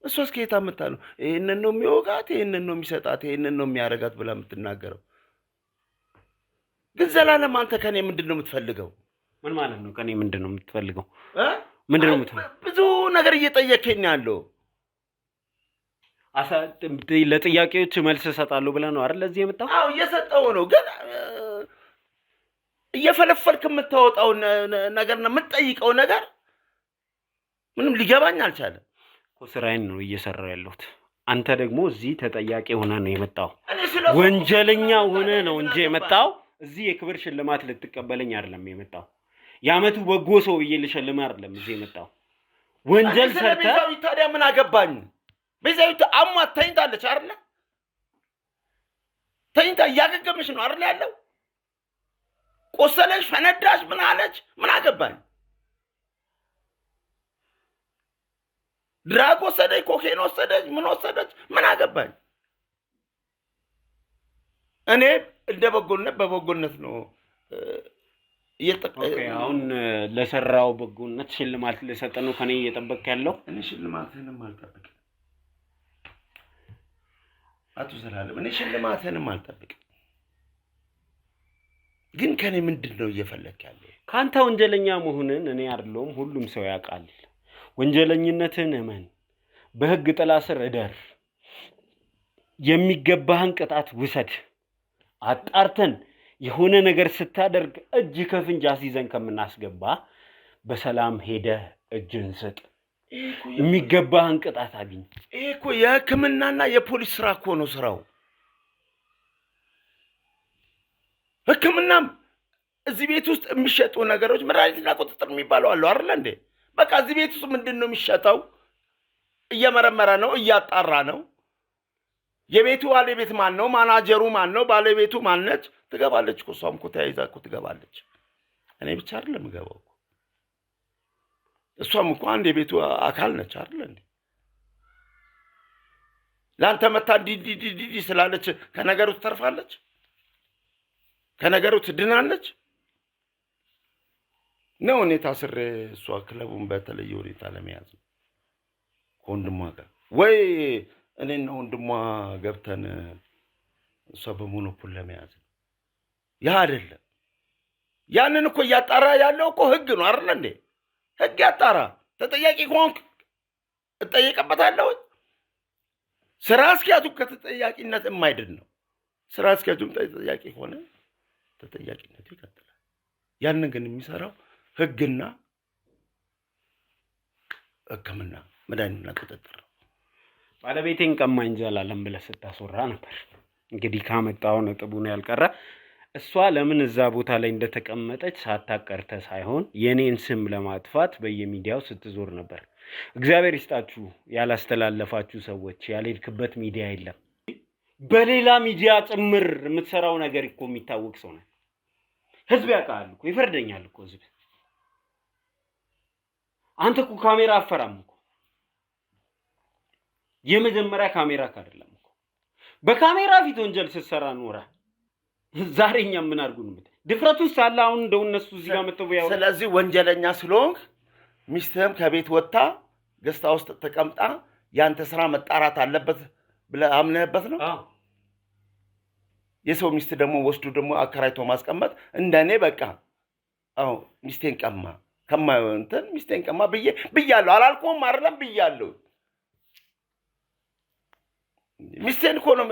እሷ እስከ የት አመጣ ነው ይሄንን ነው የሚወጋት፣ ይሄንን ነው የሚሰጣት፣ ይሄንን ነው የሚያረጋት ብላ የምትናገረው? ግን ዘላለም አንተ ከኔ ምንድን ነው የምትፈልገው? ምን ማለት ነው? ከኔ ምንድን ነው የምትፈልገው? ምንድን ነው የምትፈልገው? ብዙ ነገር እየጠየከኝ ያለው። ለጥያቄዎች መልስ እሰጣለሁ ብለህ ነው አይደል እዚህ የመጣው? አዎ እየሰጠው ነው። ግን እየፈለፈልክ የምታወጣው ነገር ነው የምትጠይቀው ነገር ምንም ሊገባኝ አልቻለም። ስራዬን ነው እየሰራሁ ያለሁት። አንተ ደግሞ እዚህ ተጠያቂ ሆነ ነው የመጣው። ወንጀለኛ ሆነ ነው እንጂ የመጣው እዚህ የክብር ሽልማት ልትቀበለኝ አይደለም የመጣው። የዓመቱ በጎ ሰው ብዬ ልሸልምህ አይደለም እዚህ የመጣው። ወንጀል ሰርተህ ታዲያ ምን አገባኝ? ቤዛዊት አሟት ተኝታለች አይደለ? ተኝታ እያገገመች ነው አይደለ ያለው? ቆሰለች፣ ፈነዳች፣ ምን አለች? ምን አገባኝ? ድራግ ወሰደች፣ ኮኬን ወሰደች፣ ምን ወሰደች? ምን አገባኝ? እኔ እንደ በበጎነት ነው አሁን ለሰራው በጎነት ሽልማት ልሰጥ ነው ከኔ እየጠበቅ ያለው። እኔ ሽልማትህንም አልጠብቅም አቶ ዘላለም፣ እኔ ሽልማትህንም አልጠብቅም። ግን ከኔ ምንድነው እየፈለክ ያለው? ካንተ ወንጀለኛ መሆንን እኔ አይደለሁም ሁሉም ሰው ያውቃል። ወንጀለኝነትን እመን፣ በህግ ጥላ ስር እደር፣ የሚገባህን ቅጣት ውሰድ። አጣርተን የሆነ ነገር ስታደርግ እጅ ከፍንጅ አስይዘን ከምናስገባ በሰላም ሄደህ እጅን ስጥ፣ የሚገባህን ቅጣት አግኝ። ይሄ እኮ የህክምናና የፖሊስ ስራ እኮ ነው ስራው። ህክምናም እዚህ ቤት ውስጥ የሚሸጡ ነገሮች መድኃኒትና ቁጥጥር የሚባለው አለው አይደል እንዴ? በቃ እዚህ ቤት ውስጥ ምንድነው የሚሸጠው? እየመረመረ ነው፣ እያጣራ ነው። የቤቱ ባለቤት ማን ነው? ማናጀሩ ማን ነው? ባለቤቱ ማነች? ትገባለች እኮ እሷም እኮ ተያይዛ እኮ ትገባለች። እኔ ብቻ አይደለም የምገባው እኮ እሷም እኮ አንድ የቤቱ አካል ነች አይደል እንዴ? ለአንተ መታ ዲዲ ስላለች ከነገሩ ትተርፋለች? ከነገሩ ትድናለች ነው? እኔ ታስሬ እሷ ክለቡን በተለየ ሁኔታ ለመያዝ ነው ከወንድሟ ጋር ወይ እኔና ወንድሟ ገብተን እሷ በሞኖፖል ለመያዝ ነው? ያ አይደለም። ያንን እኮ እያጣራ ያለው እኮ ህግ ነው አይደል እንዴ? ህግ ያጣራ። ተጠያቂ ከሆንክ እጠየቅበታለሁ። ስራ አስኪያጁ ከተጠያቂነት የማይድን ነው። ስራ አስኪያጁም ተጠያቂ ሆነ ተጠያቂነቱ ይቀጥላል። ያንን ግን የሚሰራው ህግና ህክምና መድኃኒትና ቁጥጥር ነው። ባለቤቴን ቀማኝ ዘላለም ብለህ ስታስወራ ነበር። እንግዲህ ካመጣው ነጥቡ ነው ያልቀረ። እሷ ለምን እዛ ቦታ ላይ እንደተቀመጠች ሳታቀርተ ሳይሆን የኔን ስም ለማጥፋት በየሚዲያው ስትዞር ነበር። እግዚአብሔር ይስጣችሁ ያላስተላለፋችሁ ሰዎች። ያልሄድክበት ሚዲያ የለም። በሌላ ሚዲያ ጭምር የምትሰራው ነገር እኮ የሚታወቅ ሰው ነው። ህዝብ ያውቃል እኮ፣ ይፈርደኛል እኮ ህዝብ። አንተ እኮ ካሜራ አፈራም እኮ። የመጀመሪያ ካሜራ አይደለም እኮ። በካሜራ ፊት ወንጀል ስትሰራ ኖራ ዛሬኛ ምን አድርጉ ነው ድፍረቱ ሳለ አሁን እንደው እነሱ እዚህ ጋር መጥተው ያው። ስለዚህ ወንጀለኛ ስለሆንክ ሚስትህም ከቤት ወጣ ገስታ ውስጥ ተቀምጣ ያንተ ስራ መጣራት አለበት ብለህ አምነህበት ነው? አዎ። የሰው ሚስት ደግሞ ወስዱ ደግሞ አከራይቶ ማስቀመጥ እንደኔ በቃ አዎ ሚስቴን ቀማ ከማይወንተን ሚስቴን ቀማ ብያለሁ አላልኩም አይደለም ብያለሁ። ሚስቴን እኮ ነው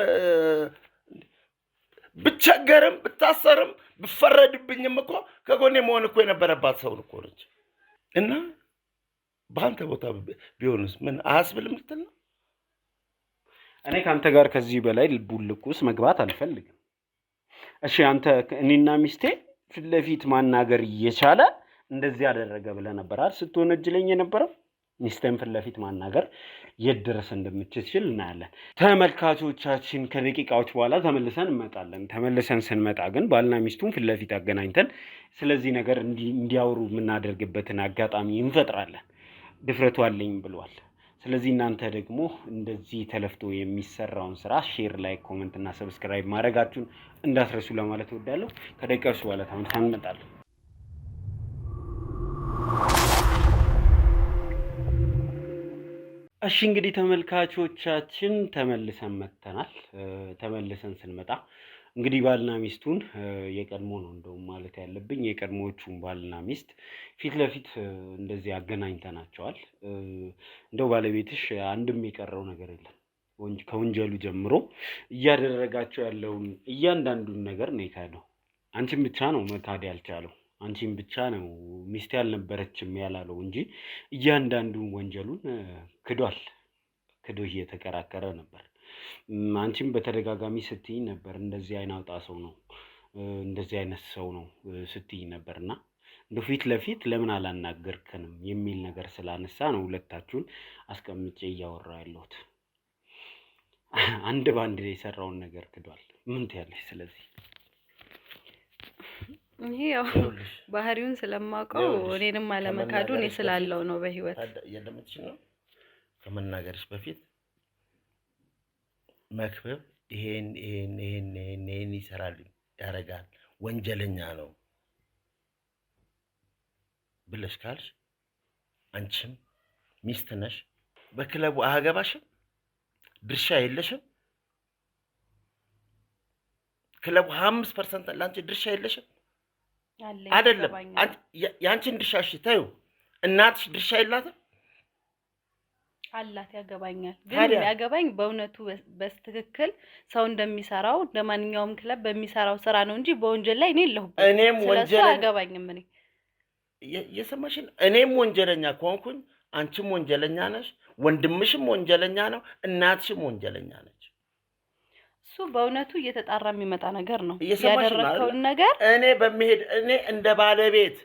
ብቸገርም ብታሰርም ብፈረድብኝም እኮ ከጎኔ መሆን እኮ የነበረባት ሰው እኮ ነች። እና በአንተ ቦታ ቢሆንስ ምን አያስብልም ልትል ነው? እኔ ካንተ ጋር ከዚህ በላይ ልቡልቅ ውስጥ መግባት አልፈልግም። እሺ አንተ እኔና ሚስቴ ፊት ለፊት ማናገር እየቻለ እንደዚህ ያደረገ ብለህ ነበር አይደል ስትወነጅለኝ የነበረው? ሚስቴን ፊት ለፊት ማናገር የት ድረስ እንደምትችል እናያለን። ተመልካቾቻችን ከደቂቃዎች በኋላ ተመልሰን እንመጣለን። ተመልሰን ስንመጣ ግን ባልና ሚስቱን ፊት ለፊት አገናኝተን ስለዚህ ነገር እንዲያወሩ የምናደርግበትን አጋጣሚ እንፈጥራለን። ድፍረቱ አለኝ ብሏል። ስለዚህ እናንተ ደግሞ እንደዚህ ተለፍቶ የሚሰራውን ስራ ሼር፣ ላይክ፣ ኮሜንት እና ሰብስክራይብ ማድረጋችሁን እንዳትረሱ ለማለት እወዳለሁ። ከደቂቃዎች በኋላ ተመልሰን እንመጣለን። እሺ እንግዲህ ተመልካቾቻችን ተመልሰን መጥተናል። ተመልሰን ስንመጣ እንግዲህ ባልና ሚስቱን የቀድሞ ነው እንደውም ማለት ያለብኝ የቀድሞዎቹን ባልና ሚስት ፊት ለፊት እንደዚህ አገናኝተናቸዋል። እንደው ባለቤትሽ አንድም የቀረው ነገር የለም። ከወንጀሉ ጀምሮ እያደረጋቸው ያለውን እያንዳንዱን ነገር ነው የካደው። አንቺን ብቻ ነው መካድ ያልቻለው። አንቺን ብቻ ነው ሚስቴ አልነበረችም ያላለው እንጂ እያንዳንዱን ወንጀሉን ክዷል። ክዶ እየተከራከረ ነበር። አንቺም በተደጋጋሚ ስትይ ነበር እንደዚህ አይን አውጣ ሰው ነው እንደዚህ አይነት ሰው ነው ስትይ ነበርና እንደው ፊት ለፊት ለምን አላናገርከንም የሚል ነገር ስላነሳ ነው ሁለታችሁን አስቀምጬ እያወራ ያለሁት። አንድ ባንድ ላይ የሰራውን ነገር ክዷል። ምን ትያለሽ ስለዚህ? ይሄ ያው ባህሪውን ስለማውቀው እኔንም አለመካዱ እኔ ስላለው ነው በህይወት የለምትሽ ነው። ከመናገርሽ በፊት መክበብ ይሄን ይሰራል ያረጋል ወንጀለኛ ነው ብለሽ ካልሽ አንቺም ሚስት ነሽ፣ በክለቡ አያገባሽም፣ ድርሻ የለሽም። ክለቡ 5% ላንቺ ድርሻ የለሽም አይደለም። ያንቺን ድርሻ እሺ ተይው፣ እናትሽ ድርሻ የላትም አላት። ያገባኛል፣ ግን ያገባኝ በእውነቱ በስትክክል ሰው እንደሚሰራው ለማንኛውም ክለብ በሚሰራው ስራ ነው እንጂ በወንጀል ላይ እኔ የለሁበት። እኔም ወንጀል ያገባኝም እኔ የሰማሽን፣ እኔም ወንጀለኛ ከሆንኩኝ አንቺም ወንጀለኛ ነሽ፣ ወንድምሽም ወንጀለኛ ነው፣ እናትሽም ወንጀለኛ ነች። እሱ በእውነቱ እየተጣራ የሚመጣ ነገር ነው ያደረከው ነገር። እኔ እንደ ባለቤት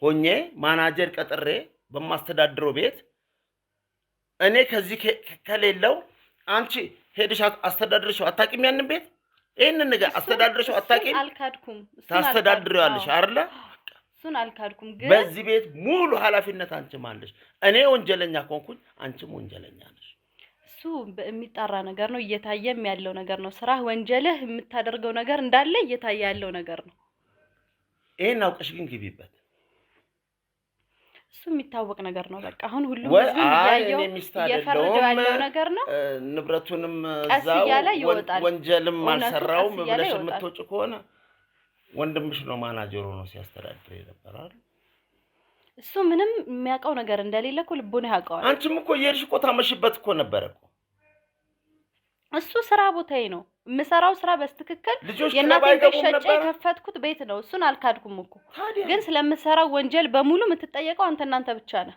ሆኜ ማናጀር ቀጥሬ በማስተዳድረው ቤት እኔ ከዚህ ከሌለው አንቺ ሄድሽ አስተዳድርሽው አታውቂም? ያንን ቤት ይሄንን ነገር አስተዳድርሽው አታውቂም? አልካድኩም። ታስተዳድሪዋለሽ አይደለ? እሱን አልካድኩም፣ ግን በዚህ ቤት ሙሉ ኃላፊነት አንቺም አለሽ። እኔ ወንጀለኛ ከሆንኩኝ አንቺም ወንጀለኛ ነሽ። እሱ የሚጣራ ነገር ነው፣ እየታየም ያለው ነገር ነው። ስራ ወንጀልህ የምታደርገው ነገር እንዳለ እየታየ ያለው ነገር ነው። ይሄን አውቀሽ ግን ግቢበት። እሱ የሚታወቅ ነገር ነው። በቃ አሁን ሁሉም ህዝብ ያየው እየፈረደው ያለው ነገር ነው። ንብረቱንም እዛው ወንጀልም አልሰራውም ብለሽ የምትወጪ ከሆነ ወንድምሽ ነው ማናጀሩ ነው ሲያስተዳድር ይነበራል። እሱ ምንም የሚያውቀው ነገር እንደሌለ እኮ ልቦና ያውቀዋል። አንቺም እኮ የሄድሽ እኮ ታመሽበት እኮ ነበር እኮ። እሱ ስራ ቦታዬ ነው የምሰራው ስራ በስትክክል የእናቴን ቤት ሸጬ የከፈትኩት ቤት ነው። እሱን አልካድኩም እኮ፣ ግን ስለምሰራው ወንጀል በሙሉ የምትጠየቀው አንተ ብቻ ነህ።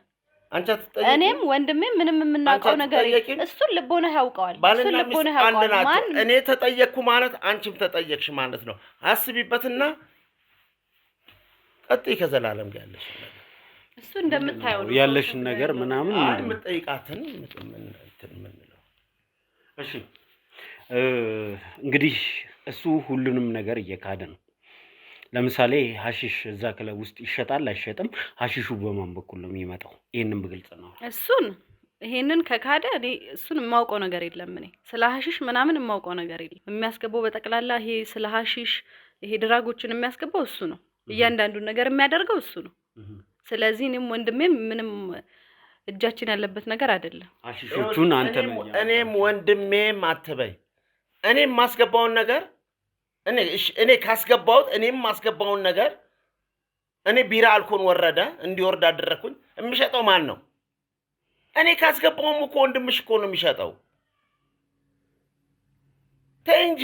አንቺ አትጠየቂም። እኔም ወንድሜም ምንም የምናውቀው ነገር እሱን ልቦና ያውቀዋል። እሱን ልቦና ያውቀዋል። እኔ ተጠየቅኩ ማለት አንቺም ተጠየቅሽ ማለት ነው። አስቢበትና ቀጥይ ከዘላለም ጋር ያለሽ ነገር እሱ እንደምታየው ነው ያለሽን ነገር ምናምን የምትጠይቃትን ምንለው። እሺ እንግዲህ እሱ ሁሉንም ነገር እየካደ ነው። ለምሳሌ ሐሺሽ እዛ ክለብ ውስጥ ይሸጣል አይሸጥም? ሐሺሹ በማን በኩል ነው የሚመጣው? ይሄንን በግልጽ ነው። ይሄንን ከካደ እኔ እሱን የማውቀው ነገር የለም። እኔ ስለ ሐሺሽ ምናምን የማውቀው ነገር የለም። የሚያስገባው በጠቅላላ ይሄ ስለ ሐሺሽ ይሄ ድራጎችን የሚያስገባው እሱ ነው። እያንዳንዱን ነገር የሚያደርገው እሱ ነው። ስለዚህ እኔም ወንድሜም ምንም እጃችን ያለበት ነገር አይደለም። ሐሺሾቹን አንተ ነው። እኔም ወንድሜም አትበይ። እኔም ማስገባውን ነገር እኔ ካስገባሁት እኔም ማስገባውን ነገር እኔ ቢራ አልኮን ወረደ እንዲወርድ አደረኩኝ። የሚሸጠው ማን ነው? እኔ ካስገባውም እኮ ወንድምሽ እኮ ነው የሚሸጠው። ተይ እንጂ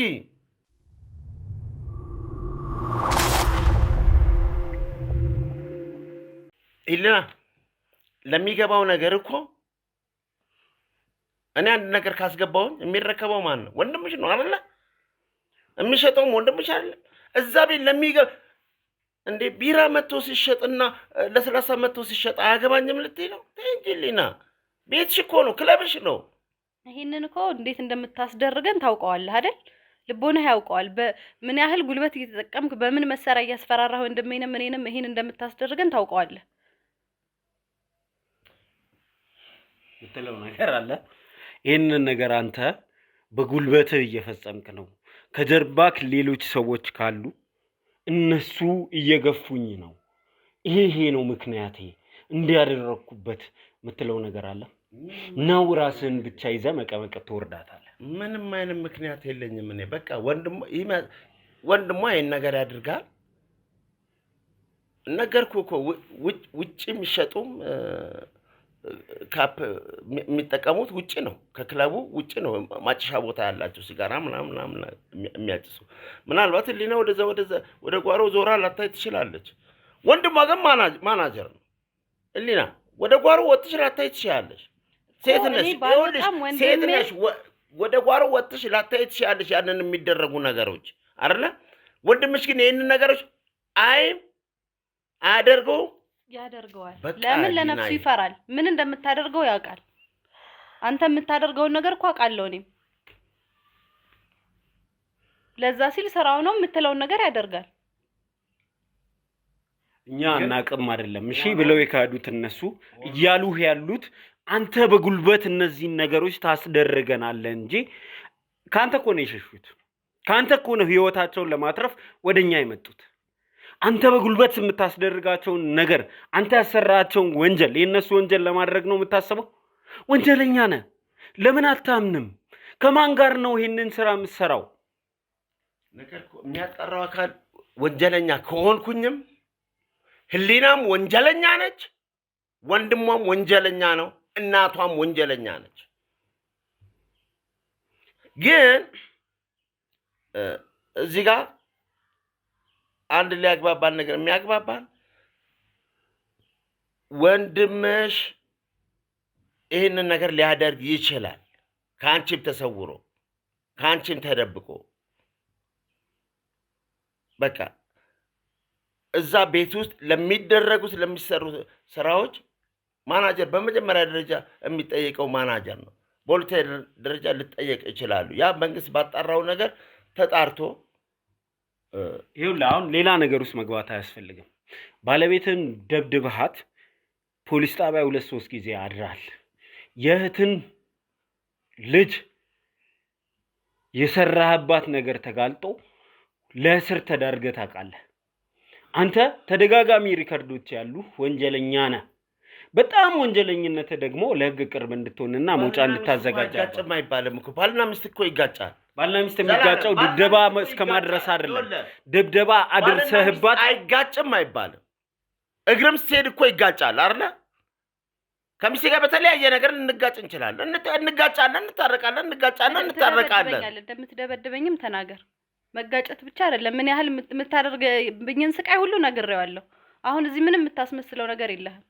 ኢልና ለሚገባው ነገር እኮ እኔ አንድ ነገር ካስገባውኝ የሚረከበው ማን ነው? ወንድምሽ ነው አይደለ? የሚሸጠውም ወንድምሽ አይደለ? እዛ ቤት ለሚገባ እንዴ ቢራ መጥቶ ሲሸጥና ለስላሳ መጥቶ ሲሸጥ አያገባኝም ልትይ ነው? ተይ እንጂ ኢልና፣ ቤትሽ እኮ ነው፣ ክለብሽ ነው። ይሄንን እኮ እንዴት እንደምታስደርገን ታውቀዋለህ አይደል? ልቦናህ ያውቀዋል። በምን ያህል ጉልበት እየተጠቀምክ በምን መሳሪያ እያስፈራራህ ወንድሜንም እኔንም ይሄን እንደምታስደርገን ታውቀዋለህ። የምትለው ነገር አለ። ይሄንን ነገር አንተ በጉልበትህ እየፈጸምክ ነው። ከጀርባክ ሌሎች ሰዎች ካሉ እነሱ እየገፉኝ ነው፣ ይሄ ነው ምክንያቴ እንዲያደረኩበት የምትለው ነገር አለ ነው። ራስህን ብቻ ይዘህ መቀመቅ ትወርዳታለህ። ምንም አይነት ምክንያት የለኝም እኔ። በቃ ወንድሟ ይሄን ነገር ያድርጋል። ነገርኩህ እኮ ውጭ የሚሸጡም ካፕ የሚጠቀሙት ውጭ ነው፣ ከክለቡ ውጭ ነው። ማጨሻ ቦታ ያላቸው ሲጋራ ምናምን የሚያጭሱ። ምናልባት ህሊና ወደ ጓሮ ዞራ ላታይ ትችላለች። ወንድሟ ግን ማናጀር ነው። ህሊና ወደ ጓሮ ወጥሽ ላታይ ትችላለች። ሴት ነሽ፣ ሴት ነሽ። ወደ ጓሮ ወጥሽ ላታይ ትችላለች ያንን የሚደረጉ ነገሮች አይደለ? ወንድምሽ ግን ይሄንን ነገሮች አያደርገው ያደርገዋል። ለምን? ለነፍሱ ይፈራል። ምን እንደምታደርገው ያውቃል። አንተ የምታደርገውን ነገር እኮ አውቃለሁ እኔም። ለዛ ሲል ስራው ነው የምትለውን ነገር ያደርጋል። እኛ እናቅም አይደለም እሺ ብለው የካዱት እነሱ እያሉህ ያሉት አንተ በጉልበት እነዚህን ነገሮች ታስደርገናለህ እንጂ ካንተ እኮ ነው የሸሹት። ካንተ እኮ ነው ህይወታቸውን ለማትረፍ ወደኛ የመጡት። አንተ በጉልበት የምታስደርጋቸውን ነገር አንተ ያሰራቸውን ወንጀል የነሱ ወንጀል ለማድረግ ነው የምታስበው? ወንጀለኛ ነህ። ለምን አታምንም? ከማን ጋር ነው ይሄንን ስራ የምትሰራው? ነገር የሚያጠራው አካል ወንጀለኛ ከሆንኩኝም ህሊናም ወንጀለኛ ነች፣ ወንድሟም ወንጀለኛ ነው፣ እናቷም ወንጀለኛ ነች። ግን እዚህ ጋር አንድ ሊያግባባን ነገር የሚያግባባን ወንድምሽ ይህንን ነገር ሊያደርግ ይችላል፣ ከአንቺም ተሰውሮ ከአንቺም ተደብቆ። በቃ እዛ ቤት ውስጥ ለሚደረጉት ለሚሰሩ ስራዎች ማናጀር በመጀመሪያ ደረጃ የሚጠየቀው ማናጀር ነው። በሁለተኛ ደረጃ ልጠየቅ ይችላሉ። ያ መንግስት ባጣራው ነገር ተጣርቶ ይኸውልህ አሁን ሌላ ነገር ውስጥ መግባት አያስፈልግም። ባለቤትን ደብድበሃት ፖሊስ ጣቢያ 2-3 ጊዜ አድራል። የእህትን ልጅ የሰራህባት ነገር ተጋልጦ ለእስር ተዳርገህ ታውቃለህ። አንተ ተደጋጋሚ ሪከርዶች ያሉ ወንጀለኛ ነህ። በጣም ወንጀለኝነት ደግሞ ለህግ ቅርብ እንድትሆንና መውጫ እንድታዘጋጅ አይጋጭም አይባልም እኮ። ባልና ሚስት እኮ ይጋጫል። ባልና ሚስት የሚጋጨው ድብደባ እስከ ማድረስ አይደለም። ድብደባ አድርሰህባት አይጋጭም አይባልም። እግርም ስትሄድ እኮ ይጋጫል አይደለ? ከሚስቴ ጋር በተለያየ ነገር እንጋጭ እንችላለን። እንጋጫለን፣ እንታረቃለን፣ እንጋጫለን፣ እንታረቃለን። እንደምትደበድበኝም ተናገር። መጋጨት ብቻ አይደለም፣ ምን ያህል የምታደርግብኝን ስቃይ ሁሉ ነግሬዋለሁ። አሁን እዚህ ምንም የምታስመስለው ነገር የለህም።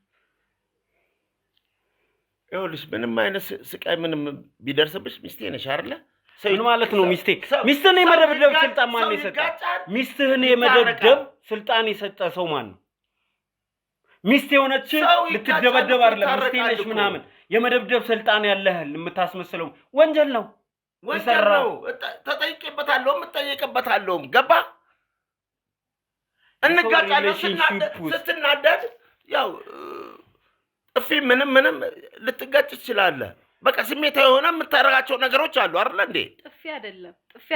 ይኸውልሽ ምንም አይነት ስቃይ ምንም ቢደርስብሽ ሚስቴ ነሽ አይደለ? ምን ማለት ነው ሚስቴ? ሚስትህን የመደብደብ ስልጣን ማን ነው የሰጠ? ሚስትህን የመደብደብ ስልጣን የሰጠ ሰው ማን ነው? ሚስት የሆነች ልትደበደብ አይደለም ሚስቴ ነሽ ምናምን የመደብደብ ስልጣን ያለህ የምታስመስለው ወንጀል ነው። ወንጀል ነው። ተጠይቄበታለሁ፣ የምጠየቅበታለሁ። ገባ? እንጋጫለን። ስትናደድ ያው ጥፊ ምንም ልትጋጭ ትችላለህ። በቃ ስሜታዊ የሆነ የምታረጋቸው ነገሮች አሉ አይደል እንዴ? ጥፊ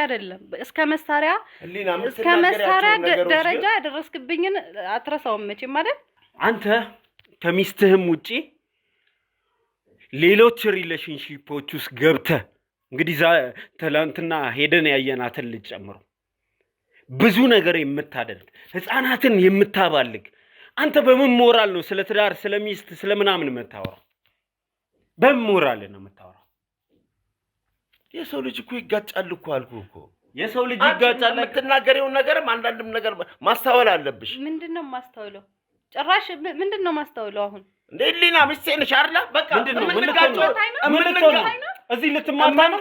አይደለም እስከ መሳሪያ ደረጃ ያደረስክብኝን አትረሳውም መቼም አይደል? አንተ ከሚስትህም ውጪ ሌሎች ሪሌሽንሺፖች ውስጥ ገብተህ እንግዲህ ትላንትና ሄደን ያየናትን ልጅ ጨምሮ ብዙ ነገር የምታደርግ ህፃናትን የምታባልግ አንተ በምን ሞራል ነው ስለ ትዳር ስለ ሚስት ስለ ምናምን የምታወራው? በምን ሞራል ነው የምታወራው? የሰው ልጅ እኮ ይጋጫል እኮ አልኩህ እኮ። የሰው ልጅ ይጋጫል። የምትናገሪውን ነገርም አንዳንድም ነገር ማስተዋል አለብሽ። ምንድነው ማስተዋለው? ጭራሽ ምንድነው ማስተዋለው? አሁን እንዴ ሊና ሚስቴ ነሽ አይደል? በቃ ምንድነው እዚህ ልትማታ ነው?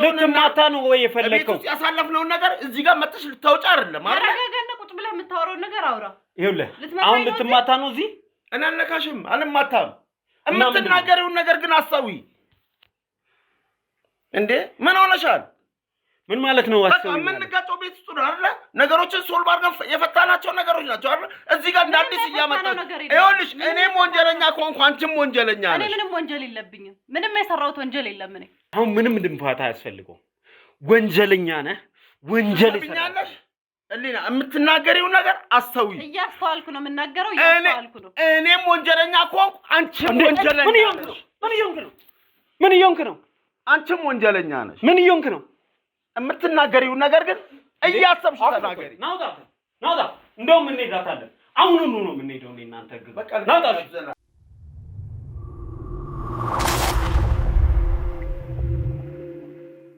ልትማታ ነው ወይ የፈለከው? ያሳለፍነው ነገር እዚህ ጋር መጥተሽ ልታወጪ አይደለም አይደል? ረጋጋና ቁጭ ብለህ የምታወራው ነገር አውራ። ይኸውልህ አሁን ልትማታ ነው እዚህ? እኔ አልነካሽም፣ አልማታም። የምትናገሪውን ነገር ግን አስተዊ። እንዴ ምን ሆነሻል? ምን ማለት ነው አስተዊ? በቃ የምንጋጨው ቤት ውስጥ ነው አይደል? ነገሮችን ሶልቭ አድርገን የፈታናቸው ነገሮች ናቸው አይደል? እዚህ ጋር እንደ አዲስ እያመጣን ይኸውልሽ፣ እኔም ወንጀለኛ ከሆንኩ አንቺም ወንጀለኛ ነሽ። እኔ ምንም ወንጀል የለብኝም። ምንም የሰራሁት ወንጀል የለም። እኔ አሁን ምንም ድንፋታ አያስፈልገውም። ወንጀለኛ ነህ፣ ወንጀል ይሰራልሽ። እሊና የምትናገሪው ነገር አስተዊ። እያስተዋልኩ ነው የምናገረው፣ እያስተዋልኩ ነው። እኔም ወንጀለኛ ከሆንኩ አንቺም ወንጀለኛ ነሽ። ምን እየሆንክ ነው? አንቺም ወንጀለኛ ነሽ። ምን እየሆንክ ነው? የምትናገሪው ነገር ግን እያሰብሽ ተናገሪ። ናውጣ እንደውም እንሄዳታለን። አሁኑኑ ነው የምንሄደው። እናንተ ግን ናውጣ